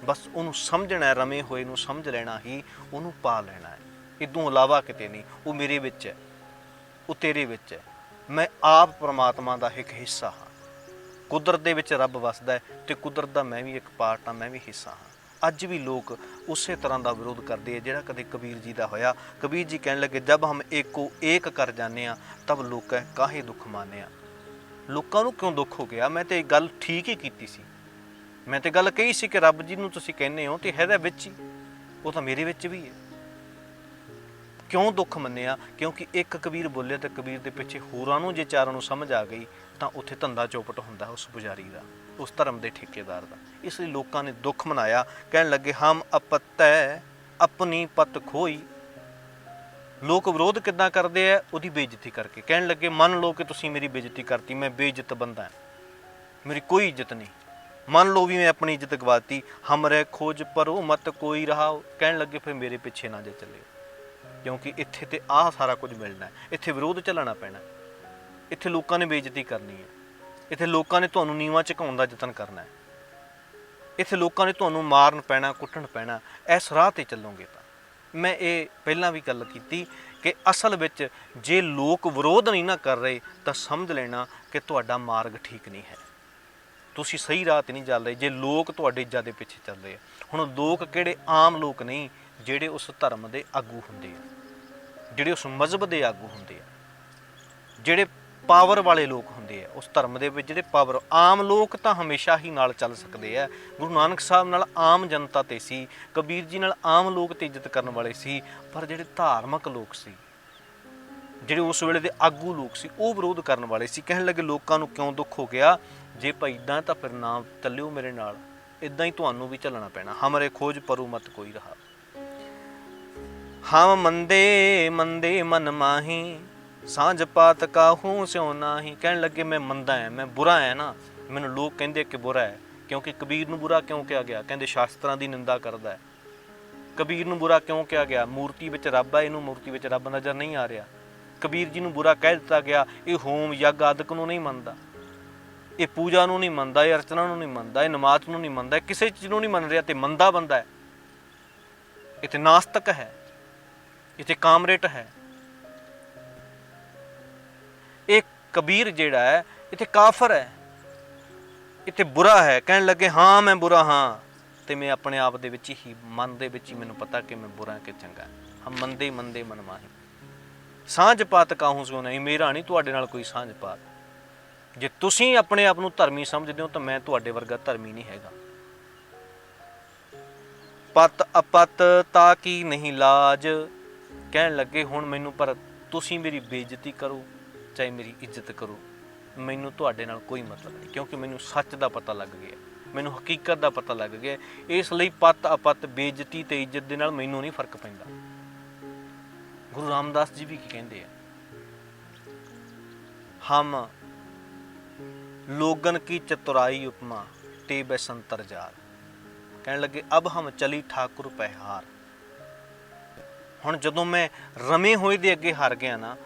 Speaker 1: ਬਸ ਉਹਨੂੰ ਸਮਝਣਾ, ਰਮੇ ਹੋਏ ਨੂੰ ਸਮਝ ਲੈਣਾ ਹੀ ਉਹਨੂੰ ਪਾ ਲੈਣਾ ਹੈ। ਇਦੋਂ ਇਲਾਵਾ ਕਿਤੇ ਨਹੀਂ। ਉਹ ਮੇਰੇ ਵਿੱਚ ਹੈ, ਉਹ ਤੇਰੇ ਵਿੱਚ ਹੈ, ਮੈਂ ਆਪ ਪਰਮਾਤਮਾ ਦਾ ਇੱਕ ਹਿੱਸਾ ਹਾਂ। ਕੁਦਰਤ ਦੇ ਵਿੱਚ ਰੱਬ ਵਸਦਾ ਹੈ ਤੇ ਕੁਦਰਤ ਦਾ ਮੈਂ ਵੀ ਇੱਕ ਪਾਰਟ ਹਾਂ, ਮੈਂ ਵੀ ਹਿੱਸਾ ਹਾਂ। ਅੱਜ ਵੀ ਲੋਕ ਉਸੇ ਤਰ੍ਹਾਂ ਦਾ ਵਿਰੋਧ ਕਰਦੇ ਆ ਜਿਹੜਾ ਕਦੇ ਕਬੀਰ ਜੀ ਦਾ ਹੋਇਆ। ਕਬੀਰ ਜੀ ਕਹਿਣ ਲੱਗੇ ਜਬ ਹਮ ਏਕੋ ਏਕ ਕਰ ਜਾਂਦੇ ਹਾਂ ਤਬ ਲੋਕ ਕਾਹੇ ਦੁੱਖ ਮਾਨਿਆ। ਲੋਕਾਂ ਨੂੰ ਕਿਉਂ ਦੁੱਖ ਹੋ ਗਿਆ? ਮੈਂ ਤੇ ਇਹ ਗੱਲ ਠੀਕ ਹੀ ਕੀਤੀ ਸੀ। ਮੈਂ ਤੇ ਗੱਲ ਕਹੀ ਸੀ ਕਿ ਰੱਬ ਜੀ ਨੂੰ ਤੁਸੀਂ ਕਹਿੰਦੇ ਹੋ ਤੇ ਹੈਦਾ ਵਿੱਚ ਹੀ, ਉਹ ਤਾਂ ਮੇਰੇ ਵਿੱਚ ਵੀ ਹੈ। ਕਿਉਂ ਦੁੱਖ ਮੰਨਿਆ? ਕਿਉਂਕਿ ਇੱਕ ਕਬੀਰ ਬੋਲਿਆ ਤੇ ਕਬੀਰ ਦੇ ਪਿੱਛੇ ਹੋਰਾਂ ਨੂੰ ਜੇ ਚਾਰਾਂ ਨੂੰ ਸਮਝ ਆ ਗਈ ਤਾਂ ਉੱਥੇ ਧੰਦਾ ਚੌਪਟ ਹੁੰਦਾ ਉਸ ਪੁਜਾਰੀ ਦਾ, ਉਸ ਧਰਮ ਦੇ ਠੇਕੇਦਾਰ ਦਾ। ਇਸ ਲਈ ਲੋਕਾਂ ਨੇ ਦੁੱਖ ਮਨਾਇਆ। ਕਹਿਣ ਲੱਗੇ ਹਮ ਅਪਤੈ ਆਪਣੀ ਪਤ ਖੋਈ। ਲੋਕ ਵਿਰੋਧ ਕਿੱਦਾਂ ਕਰਦੇ ਆ? ਉਹਦੀ ਬੇਇੱਜ਼ਤੀ ਕਰਕੇ। ਕਹਿਣ ਲੱਗੇ ਮੰਨ ਲਓ ਕਿ ਤੁਸੀਂ ਮੇਰੀ ਬੇਇੱਜ਼ਤੀ ਕਰਤੀ, ਮੈਂ ਬੇਇੱਜ਼ਤ ਬੰਦਾ, ਮੇਰੀ ਕੋਈ ਇੱਜ਼ਤ ਨਹੀਂ। ਮੰਨ ਲਓ ਵੀ ਮੈਂ ਆਪਣੀ ਇੱਜ਼ਤ ਗਵਾਤੀ। ਹਮਰੇ ਖੋਜ ਪਰੋ ਮਤ ਕੋਈ ਰਹਾ। ਕਹਿਣ ਲੱਗੇ ਫਿਰ ਮੇਰੇ ਪਿੱਛੇ ਨਾ ਜੇ ਚੱਲੇ, ਕਿਉਂਕਿ ਇੱਥੇ ਤੇ ਆਹ ਸਾਰਾ ਕੁਝ ਮਿਲਣਾ, ਇੱਥੇ ਵਿਰੋਧ ਚੱਲਣਾ ਪੈਣਾ, ਇੱਥੇ ਲੋਕਾਂ ਨੇ ਬੇਇੱਜ਼ਤੀ ਕਰਨੀ ਹੈ, ਇੱਥੇ ਲੋਕਾਂ ਨੇ ਤੁਹਾਨੂੰ ਨੀਵਾਂ ਝੁਕਾਉਣ ਦਾ ਯਤਨ ਕਰਨਾ ਹੈ, ਇੱਥੇ ਲੋਕਾਂ ਨੇ ਤੁਹਾਨੂੰ ਮਾਰਨ ਪੈਣਾ, ਕੁੱਟਣ ਪੈਣਾ। ਇਸ ਰਾਹ 'ਤੇ ਚੱਲੋਗੇ ਤਾਂ ਮੈਂ ਇਹ ਪਹਿਲਾਂ ਵੀ ਗੱਲ ਕੀਤੀ ਕਿ ਅਸਲ ਵਿੱਚ ਜੇ ਲੋਕ ਵਿਰੋਧ ਨਹੀਂ ਨਾ ਕਰ ਰਹੇ ਤਾਂ ਸਮਝ ਲੈਣਾ ਕਿ ਤੁਹਾਡਾ ਮਾਰਗ ਠੀਕ ਨਹੀਂ ਹੈ, ਤੁਸੀਂ ਸਹੀ ਰਾਹ 'ਤੇ ਨਹੀਂ ਚੱਲ ਰਹੇ। ਜੇ ਲੋਕ ਤੁਹਾਡੇ ਇੱਜ਼ਤ ਦੇ ਪਿੱਛੇ ਚੱਲ ਰਹੇ ਆ, ਹੁਣ ਲੋਕ ਕਿਹੜੇ ਆਮ ਲੋਕ ਨਹੀਂ, ਜਿਹੜੇ ਉਸ ਧਰਮ ਦੇ ਆਗੂ ਹੁੰਦੇ ਆ, ਜਿਹੜੇ ਉਸ ਮਜ਼ਹਬ ਦੇ ਆਗੂ ਹੁੰਦੇ ਆ, ਜਿਹੜੇ ਪਾਵਰ ਵਾਲੇ ਲੋਕ ਹੁੰਦੇ ਆ ਉਸ ਧਰਮ ਦੇ ਵਿੱਚ, ਜਿਹੜੇ ਪਾਵਰ। ਆਮ ਲੋਕ ਤਾਂ ਹਮੇਸ਼ਾ ਹੀ ਨਾਲ ਚੱਲ ਸਕਦੇ ਆ। ਗੁਰੂ ਨਾਨਕ ਸਾਹਿਬ ਨਾਲ ਆਮ ਜਨਤਾ 'ਤੇ ਸੀ, ਕਬੀਰ ਜੀ ਨਾਲ ਆਮ ਲੋਕ 'ਤੇ ਇੱਜ਼ਤ ਕਰਨ ਵਾਲੇ ਸੀ, ਪਰ ਜਿਹੜੇ ਧਾਰਮਿਕ ਲੋਕ ਸੀ, ਜਿਹੜੇ ਉਸ ਵੇਲੇ ਦੇ ਆਗੂ ਲੋਕ ਸੀ ਉਹ ਵਿਰੋਧ ਕਰਨ ਵਾਲੇ ਸੀ। ਕਹਿਣ ਲੱਗੇ ਲੋਕਾਂ ਨੂੰ ਕਿਉਂ ਦੁੱਖ ਹੋ ਗਿਆ, ਜੇ ਭਾਈ ਇੱਦਾਂ ਤਾਂ ਫਿਰ ਨਾ ਚੱਲਿਓ ਮੇਰੇ ਨਾਲ, ਇੱਦਾਂ ਹੀ ਤੁਹਾਨੂੰ ਵੀ ਚੱਲਣਾ ਪੈਣਾ। ਹਮਰੇ ਖੋਜ ਪਰੂ ਮਤ ਕੋਈ ਰਹਾ, ਹਮ ਮੰਦੇ ਮੰਦੇ ਮਨ ਮਾਹੀ, ਸਾਂਝ ਪਾਤ ਕਾਹੂ ਸਿਉ ਨਾਹੀ। ਕਹਿਣ ਲੱਗੇ ਮੈਂ ਮੰਦਾ ਹੈ, ਮੈਂ ਬੁਰਾ ਹੈ ਨਾ, ਮੈਨੂੰ ਲੋਕ ਕਹਿੰਦੇ ਕਿ ਬੁਰਾ ਹੈ। ਕਿਉਂਕਿ ਕਬੀਰ ਨੂੰ ਬੁਰਾ ਕਿਉਂ ਕਿਹਾ ਗਿਆ? ਕਹਿੰਦੇ ਸ਼ਾਸਤਰਾਂ ਦੀ ਨਿੰਦਾ ਕਰਦਾ ਹੈ। ਕਬੀਰ ਨੂੰ ਬੁਰਾ ਕਿਉਂ ਕਿਹਾ ਗਿਆ? ਮੂਰਤੀ ਵਿੱਚ ਰੱਬ ਹੈ, ਇਹਨੂੰ ਮੂਰਤੀ ਵਿੱਚ ਰੱਬ ਨਜ਼ਰ ਨਹੀਂ ਆ ਰਿਹਾ। ਕਬੀਰ ਜੀ ਨੂੰ ਬੁਰਾ ਕਹਿ ਦਿੱਤਾ ਗਿਆ, ਇਹ ਹੋਮ ਯੱਗ ਆਦਿਕ ਨੂੰ ਨਹੀਂ ਮੰਨਦਾ, ਇਹ ਪੂਜਾ ਨੂੰ ਨਹੀਂ ਮੰਨਦਾ, ਇਹ ਅਰਚਨਾ ਨੂੰ ਨਹੀਂ ਮੰਨਦਾ, ਇਹ ਨਮਾਜ਼ ਨੂੰ ਨਹੀਂ ਮੰਨਦਾ, ਕਿਸੇ ਚੀਜ਼ ਨੂੰ ਨਹੀਂ ਮੰਨ ਰਿਹਾ ਤੇ ਮੰਦਾ ਬੰਦਾ ਹੈ, ਇਹ ਤੇ ਨਾਸਤਕ ਹੈ, ਇਹ ਤੇ ਕਾਮਰੇਟ ਹੈ। ਇਹ ਕਬੀਰ ਜਿਹੜਾ ਹੈ ਇਹ ਤੇ ਕਾਫਰ ਹੈ, ਇਹ ਤੇ ਬੁਰਾ ਹੈ। ਕਹਿਣ ਲੱਗੇ ਹਾਂ ਮੈਂ ਬੁਰਾ ਹਾਂ, ਤੇ ਮੈਂ ਆਪਣੇ ਆਪ ਦੇ ਵਿੱਚ ਹੀ, ਮਨ ਦੇ ਵਿੱਚ ਹੀ ਮੈਨੂੰ ਪਤਾ ਕਿ ਮੈਂ ਬੁਰਾ ਕਿ ਚੰਗਾ। ਹਮ ਮੰਦੇ ਮੰਦੇ ਮਨ ਮਾਹੀ, ਸਾਂਝ ਪਾਤ ਕਾਹੂ ਸਿਉ ਨਹੀਂ। ਮੇਰਾ ਨਹੀਂ ਤੁਹਾਡੇ ਨਾਲ ਕੋਈ ਸਾਂਝ ਪਾਤ। ਜੇ ਤੁਸੀਂ ਆਪਣੇ ਆਪ ਨੂੰ ਧਰਮੀ ਸਮਝਦੇ ਹੋ ਤਾਂ ਮੈਂ ਤੁਹਾਡੇ ਵਰਗਾ ਧਰਮੀ ਨਹੀਂ ਹੈਗਾ। ਪਤ ਅਪਤ ਤਾ ਕੀ ਨਹੀਂ ਲਾਜ। ਕਹਿਣ ਲੱਗੇ ਹੁਣ ਮੈਨੂੰ ਪਰ ਤੁਸੀਂ ਮੇਰੀ ਬੇਇੱਜ਼ਤੀ ਕਰੋ ਚਾਹੇ ਮੇਰੀ ਇੱਜ਼ਤ ਕਰੋ, ਮੈਨੂੰ ਤੁਹਾਡੇ ਨਾਲ ਕੋਈ ਮਤਲਬ ਨਹੀਂ, ਕਿਉਂਕਿ ਮੈਨੂੰ ਸੱਚ ਦਾ ਪਤਾ ਲੱਗ ਗਿਆ, ਮੈਨੂੰ ਹਕੀਕਤ ਦਾ ਪਤਾ ਲੱਗ ਗਿਆ। ਇਸ ਲਈ ਪਤ ਅਪਤ, ਬੇਇੱਜ਼ਤੀ ਤੇ ਇੱਜ਼ਤ ਦੇ ਨਾਲ ਮੈਨੂੰ ਨਹੀਂ ਫਰਕ ਪੈਂਦਾ। ਗੁਰੂ ਰਾਮਦਾਸ ਜੀ ਵੀ ਕੀ ਕਹਿੰਦੇ ਆ, ਹਮ ਲੋਗਨ ਕੀ ਚਤੁਰਾਈ ਉਪਮਾ ਤੇ ਬੈਸੰਤਰ ਜਾਰ। ਕਹਿਣ ਲੱਗੇ ਅਬ ਹਮ ਚਲੀ ਠਾਕੁਰ ਪਹਿਹਾਰ। ਹੁਣ ਜਦੋਂ ਮੈਂ ਰਮੇ ਹੋਏ ਦੇ ਅੱਗੇ ਹਾਰ ਗਿਆ ਨਾ,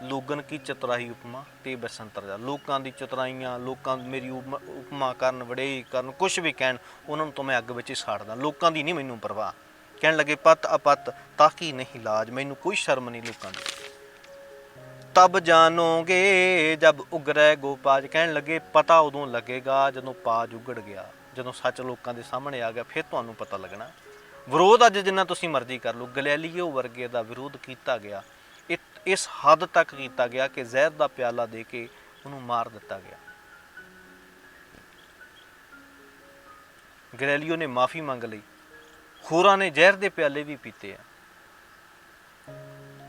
Speaker 1: ਲੋਗਨ ਕੀ ਚਤੁਰਾਈ ਉਪਮਾ ਤੇ ਬਸੰਤਰ ਜਾ, ਲੋਕਾਂ ਦੀ ਚਤੁਰਾਈਆਂ, ਲੋਕਾਂ ਮੇਰੀ ਉਪਮਾ ਕਰਨ, ਵਡੇਈ ਕਰਨ, ਕੁਛ ਵੀ ਕਹਿਣ, ਉਹਨਾਂ ਨੂੰ ਤਾਂ ਮੈਂ ਅੱਗ ਵਿੱਚ ਹੀ ਸਾੜਦਾ, ਲੋਕਾਂ ਦੀ ਨਹੀਂ ਮੈਨੂੰ ਪਰਵਾਹ। ਕਹਿਣ ਲੱਗੇ ਪਤ ਅਪਤ ਤਾਕੀ ਨਹੀਂ ਲਾਜ, ਮੈਨੂੰ ਕੋਈ ਸ਼ਰਮ ਨਹੀਂ ਲੋਕਾਂ ਦੀ। ਤਬ ਜਾਣੋਗੇ ਜਬ ਉਗਰੈ ਗੋਪਾਜ। ਕਹਿਣ ਲੱਗੇ ਪਤਾ ਉਦੋਂ ਲੱਗੇਗਾ ਜਦੋਂ ਪਾਜ ਉਗੜ ਗਿਆ, ਜਦੋਂ ਸੱਚ ਲੋਕਾਂ ਦੇ ਸਾਹਮਣੇ ਆ ਗਿਆ, ਫਿਰ ਤੁਹਾਨੂੰ ਪਤਾ ਲੱਗਣਾ। ਵਿਰੋਧ ਅੱਜ ਜਿੰਨਾ ਤੁਸੀਂ ਮਰਜ਼ੀ ਕਰ ਲਓ, ਗਲੈਲੀਓ ਵਰਗੇ ਦਾ ਵਿਰੋਧ ਕੀਤਾ ਗਿਆ, ਇਸ ਹੱਦ ਤੱਕ ਕੀਤਾ ਗਿਆ ਕਿ ਜ਼ਹਿਰ ਦਾ ਪਿਆਲਾ ਦੇ ਕੇ ਉਹਨੂੰ ਮਾਰ ਦਿੱਤਾ ਗਿਆ। ਗਲੈਲੀਓ ਨੇ ਮਾਫੀ ਮੰਗ ਲਈ, ਹੋਰਾਂ ਨੇ ਜ਼ਹਿਰ ਦੇ ਪਿਆਲੇ ਵੀ ਪੀਤੇ ਆ।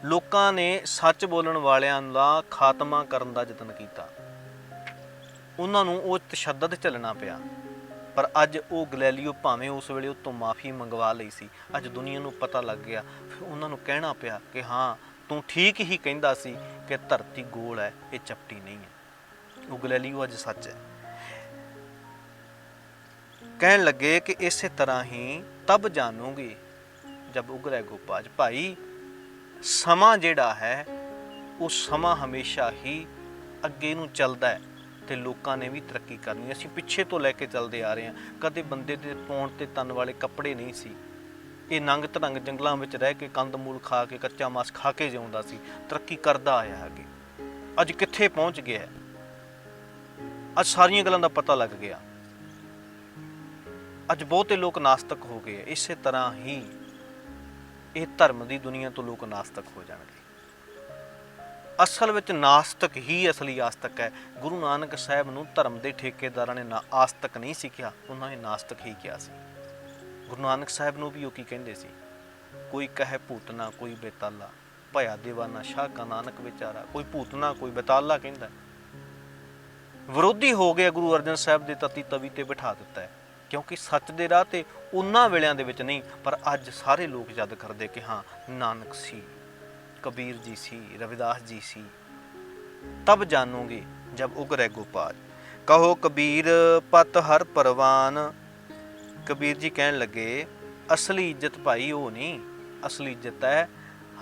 Speaker 1: ਲੋਕਾਂ ਨੇ ਸੱਚ ਬੋਲਣ ਵਾਲਿਆਂ ਦਾ ਖਾਤਮਾ ਕਰਨ ਦਾ ਯਤਨ ਕੀਤਾ, ਉਹਨਾਂ ਨੂੰ ਉਹ ਤਸ਼ੱਦਦ ਝੱਲਣਾ ਪਿਆ। ਪਰ ਅੱਜ ਉਹ ਗਲੈਲੀਓ ਭਾਵੇਂ ਉਸ ਵੇਲੇ ਉਹ ਤੋਂ ਮਾਫੀ ਮੰਗਵਾ ਲਈ ਸੀ, ਅੱਜ ਦੁਨੀਆ ਨੂੰ ਪਤਾ ਲੱਗ ਗਿਆ, ਫਿਰ ਉਹਨਾਂ ਨੂੰ ਕਹਿਣਾ ਪਿਆ ਕਿ ਹਾਂ ਤੂੰ ਠੀਕ ਹੀ ਕਹਿੰਦਾ ਸੀ ਕਿ ਧਰਤੀ ਗੋਲ ਹੈ, ਇਹ ਚਪਟੀ ਨਹੀਂ ਹੈ। ਉਹ ਗਲੈਲੀਓ ਅੱਜ ਸੱਚ ਹੈ। ਕਹਿਣ ਲੱਗੇ ਕਿ ਇਸੇ ਤਰ੍ਹਾਂ ਹੀ ਤਬ ਜਾਣੋਗੇ ਜਬ ਉਗਰੇ ਗੋਪਾਜ। ਭਾਈ ਸਮਾਂ ਜਿਹੜਾ ਹੈ ਉਹ ਸਮਾਂ ਹਮੇਸ਼ਾ ਹੀ ਅੱਗੇ ਨੂੰ ਚੱਲਦਾ ਹੈ ਤੇ ਲੋਕਾਂ ਨੇ ਵੀ ਤਰੱਕੀ ਕਰਨੀ। ਅਸੀਂ ਪਿੱਛੇ ਤੋਂ ਲੈ ਕੇ ਚੱਲਦੇ ਆ ਰਹੇ ਹਾਂ। ਕਦੇ ਬੰਦੇ ਦੇ ਪਾਉਣ ਤੇ ਤਨ ਵਾਲੇ ਕੱਪੜੇ ਨਹੀਂ ਸੀ। ਇਹ ਨੰਗ ਧੜੰਗ ਜੰਗਲਾਂ ਵਿੱਚ ਰਹਿ ਕੇ ਕੰਦ ਮੂਲ ਖਾ ਕੇ, ਕੱਚਾ ਮਾਸ ਖਾ ਕੇ ਜਿਉਂਦਾ ਸੀ, ਤਰੱਕੀ ਕਰਦਾ ਆਇਆ ਅੱਗੇ। ਅੱਜ ਕਿੱਥੇ ਪਹੁੰਚ ਗਿਆ, ਅੱਜ ਸਾਰੀਆਂ ਗੱਲਾਂ ਦਾ ਪਤਾ ਲੱਗ ਗਿਆ। ਅੱਜ ਬਹੁਤੇ ਲੋਕ ਨਾਸਤਕ ਹੋ ਗਏ। ਇਸੇ ਤਰ੍ਹਾਂ ਹੀ ਇਹ ਧਰਮ ਦੀ ਦੁਨੀਆ ਤੋਂ ਲੋਕ ਨਾਸਤਕ ਹੋ ਜਾਣਗੇ। ਅਸਲ ਵਿੱਚ ਨਾਸਤਕ ਹੀ ਅਸਲੀ ਆਸਤਕ ਹੈ। ਗੁਰੂ ਨਾਨਕ ਸਾਹਿਬ ਨੂੰ ਧਰਮ ਦੇ ਠੇਕੇਦਾਰਾਂ ਨੇ ਆਸਤਕ ਨਹੀਂ ਸੀ ਕਿਹਾ, ਉਹਨਾਂ ਨੇ ਨਾਸਤਕ ਹੀ ਕਿਹਾ ਸੀ। ਗੁਰੂ ਨਾਨਕ ਸਾਹਿਬ ਨੂੰ ਵੀ ਉਹ ਕੀ ਕਹਿੰਦੇ ਸੀ, ਕੋਈ ਕਹੇ ਭੂਤਨਾ ਕੋਈ ਬੇਤਾਲਾ, ਭਇਆ ਦੇਵਾਨਾ ਸ਼ਾਹ ਕਾ ਨਾਨਕ ਵਿਚਾਰਾ। ਕੋਈ ਭੂਤਨਾ ਕੋਈ ਬੇਤਾਲਾ ਕਹਿੰਦਾ। ਵਿਰੋਧੀ ਹੋ ਗਿਆ ਗੁਰੂ ਅਰਜਨ ਸਾਹਿਬ ਦੇ ਤਤੀ ਤਵੀ ਤੇ ਬਿਠਾ ਦਿੱਤਾ ਹੈ, ਕਿਉਂਕਿ ਸੱਚ ਦੇ ਰਾਹ ਤੇ ਉਹਨਾਂ ਵੇਲਿਆਂ ਦੇ ਵਿੱਚ ਨਹੀਂ, ਪਰ ਅੱਜ ਸਾਰੇ ਲੋਕ ਯਾਦ ਕਰਦੇ ਕਿ ਹਾਂ ਨਾਨਕ ਸੀ, ਕਬੀਰ ਜੀ ਸੀ, ਰਵਿਦਾਸ ਜੀ ਸੀ। ਤਬ ਜਾਣੋਗੇ ਜਬ ਉਗਰੇ ਗੋਪਾਜ, ਕਹੋ ਕਬੀਰ ਪਤ ਹਰ ਪਰਵਾਨ। ਕਬੀਰ ਜੀ ਕਹਿਣ ਲੱਗੇ ਅਸਲੀ ਇੱਜ਼ਤ ਭਾਈ ਉਹ ਨਹੀਂ, ਅਸਲੀ ਇੱਜ਼ਤ ਹੈ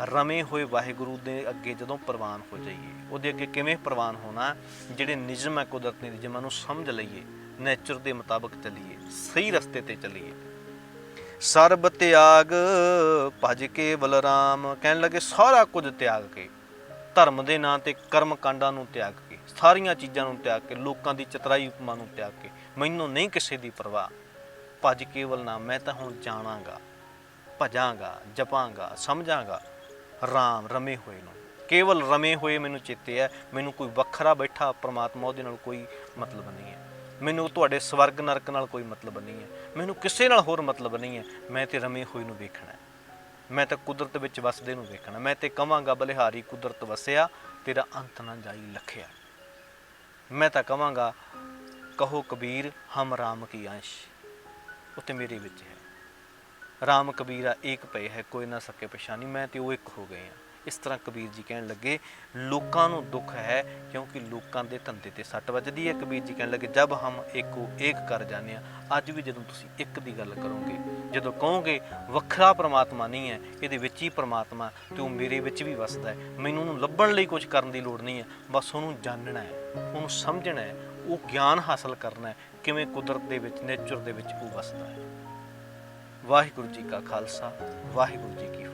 Speaker 1: ਰਮੇ ਹੋਏ ਵਾਹਿਗੁਰੂ ਦੇ ਅੱਗੇ ਜਦੋਂ ਪ੍ਰਵਾਨ ਹੋ ਜਾਈਏ। ਉਹਦੇ ਅੱਗੇ ਕਿਵੇਂ ਪ੍ਰਵਾਨ ਹੋਣਾ, ਜਿਹੜੇ ਨਿਯਮ ਹੈ ਕੁਦਰਤੀ ਨਿਯਮਾਂ ਨੂੰ ਸਮਝ ਲਈਏ, ਨੇਚਰ ਦੇ ਮੁਤਾਬਕ ਚੱਲੀਏ, ਸਹੀ ਰਸਤੇ ਤੇ ਚੱਲੀਏ। ਸਰਬ ਤਿਆਗ ਭਜ ਕੇ ਬਲਰਾਮ। ਕਹਿਣ ਲੱਗੇ ਸਾਰਾ ਕੁਝ ਤਿਆਗ ਕੇ, ਧਰਮ ਦੇ ਨਾਂ ਤੇ ਕਰਮ ਕਾਂਡਾਂ ਨੂੰ ਤਿਆਗ ਕੇ, ਸਾਰੀਆਂ ਚੀਜ਼ਾਂ ਨੂੰ ਤਿਆਗ ਕੇ, ਲੋਕਾਂ ਦੀ ਚਤਰਾਈ ਉਪਮਾ ਨੂੰ ਤਿਆਗ ਕੇ, ਮੈਨੂੰ ਨਹੀਂ ਕਿਸੇ ਦੀ ਪਰਵਾਹ। ਭਜ ਕੇਵਲ ਨਾਮ, ਮੈਂ ਤਾਂ ਹੁਣ ਜਾਣਾਂਗਾ, ਭਜਾਂਗਾ, ਜਪਾਂਗਾ, ਸਮਝਾਂਗਾ ਰਾਮ ਰਮੇ ਹੋਏ ਨੂੰ। ਕੇਵਲ ਰਮੇ ਹੋਏ ਮੈਨੂੰ ਚੇਤੇ ਹੈ। ਮੈਨੂੰ ਕੋਈ ਵੱਖਰਾ ਬੈਠਾ ਪਰਮਾਤਮਾ ਉਹਦੇ ਨਾਲ ਕੋਈ ਮਤਲਬ ਨਹੀਂ ਹੈ। ਮੈਨੂੰ ਤੁਹਾਡੇ ਸਵਰਗ ਨਰਕ ਨਾਲ ਕੋਈ ਮਤਲਬ ਨਹੀਂ ਹੈ। ਮੈਨੂੰ ਕਿਸੇ ਨਾਲ ਹੋਰ ਮਤਲਬ ਨਹੀਂ ਹੈ। ਮੈਂ ਤੇ ਰਮੇ ਹੋਏ ਨੂੰ ਵੇਖਣਾ। ਮੈਂ ਤਾਂ ਕੁਦਰਤ ਵਿੱਚ ਵਸਦੇ ਨੂੰ ਵੇਖਣਾ। ਮੈਂ ਤੇ ਕਵਾਂਗਾ ਬਲਿਹਾਰੀ ਕੁਦਰਤ ਵਸਿਆ, ਤੇਰਾ ਅੰਤ ਨਾ ਜਾਈ ਲਖਿਆ। ਮੈਂ ਤਾਂ ਕਵਾਂਗਾ ਕਹੋ ਕਬੀਰ ਹਮ ਰਾਮ ਕੀ ਅੰਸ਼, ਉਹ ਤੇ ਮੇਰੇ ਵਿੱਚ ਹੈ। ਰਾਮ ਕਬੀਰਾ ਏਕ ਪਏ ਹੈ, ਕੋਈ ਨਾ ਸਕੇ ਪਛਾਣੀ। ਮੈਂ ਤੇ ਉਹ ਇੱਕ ਹੋ ਗਏ ਹਾਂ। ਇਸ ਤਰ੍ਹਾਂ ਕਬੀਰ ਜੀ ਕਹਿਣ ਲੱਗੇ। ਲੋਕਾਂ ਨੂੰ ਦੁੱਖ ਹੈ ਕਿਉਂਕਿ ਲੋਕਾਂ ਦੇ ਧੰਦੇ ਤੇ ਸੱਟ ਵੱਜਦੀ ਹੈ। ਕਬੀਰ ਜੀ ਕਹਿਣ ਲੱਗੇ ਜਬ ਹਮ ਏਕੋ ਏਕ ਕਰ ਜਾਂਦੇ ਹਾਂ। ਅੱਜ ਵੀ ਜਦੋਂ ਤੁਸੀਂ ਇੱਕ ਦੀ ਗੱਲ ਕਰੋਗੇ, ਜਦੋਂ ਕਹੋਗੇ ਵੱਖਰਾ ਪ੍ਰਮਾਤਮਾ ਨਹੀਂ ਹੈ, ਇਹਦੇ ਵਿੱਚ ਹੀ ਪ੍ਰਮਾਤਮਾ ਅਤੇ ਉਹ ਮੇਰੇ ਵਿੱਚ ਵੀ ਵੱਸਦਾ ਹੈ, ਮੈਨੂੰ ਉਹਨੂੰ ਲੱਭਣ ਲਈ ਕੁਝ ਕਰਨ ਦੀ ਲੋੜ ਨਹੀਂ ਹੈ, ਬਸ ਉਹਨੂੰ ਜਾਣਨਾ ਹੈ, ਉਹਨੂੰ ਸਮਝਣਾ ਹੈ, ਉਹ ਗਿਆਨ ਹਾਸਲ ਕਰਨਾ ਹੈ ਕਿਵੇਂ ਕੁਦਰਤ ਦੇ ਵਿੱਚ, ਨੇਚਰ ਦੇ ਵਿੱਚ ਉਹ ਵੱਸਦਾ ਹੈ। ਵਾਹਿਗੁਰੂ ਜੀ ਕਾ ਖਾਲਸਾ, ਵਾਹਿਗੁਰੂ ਜੀ ਕੀ ਫਤਿਹ।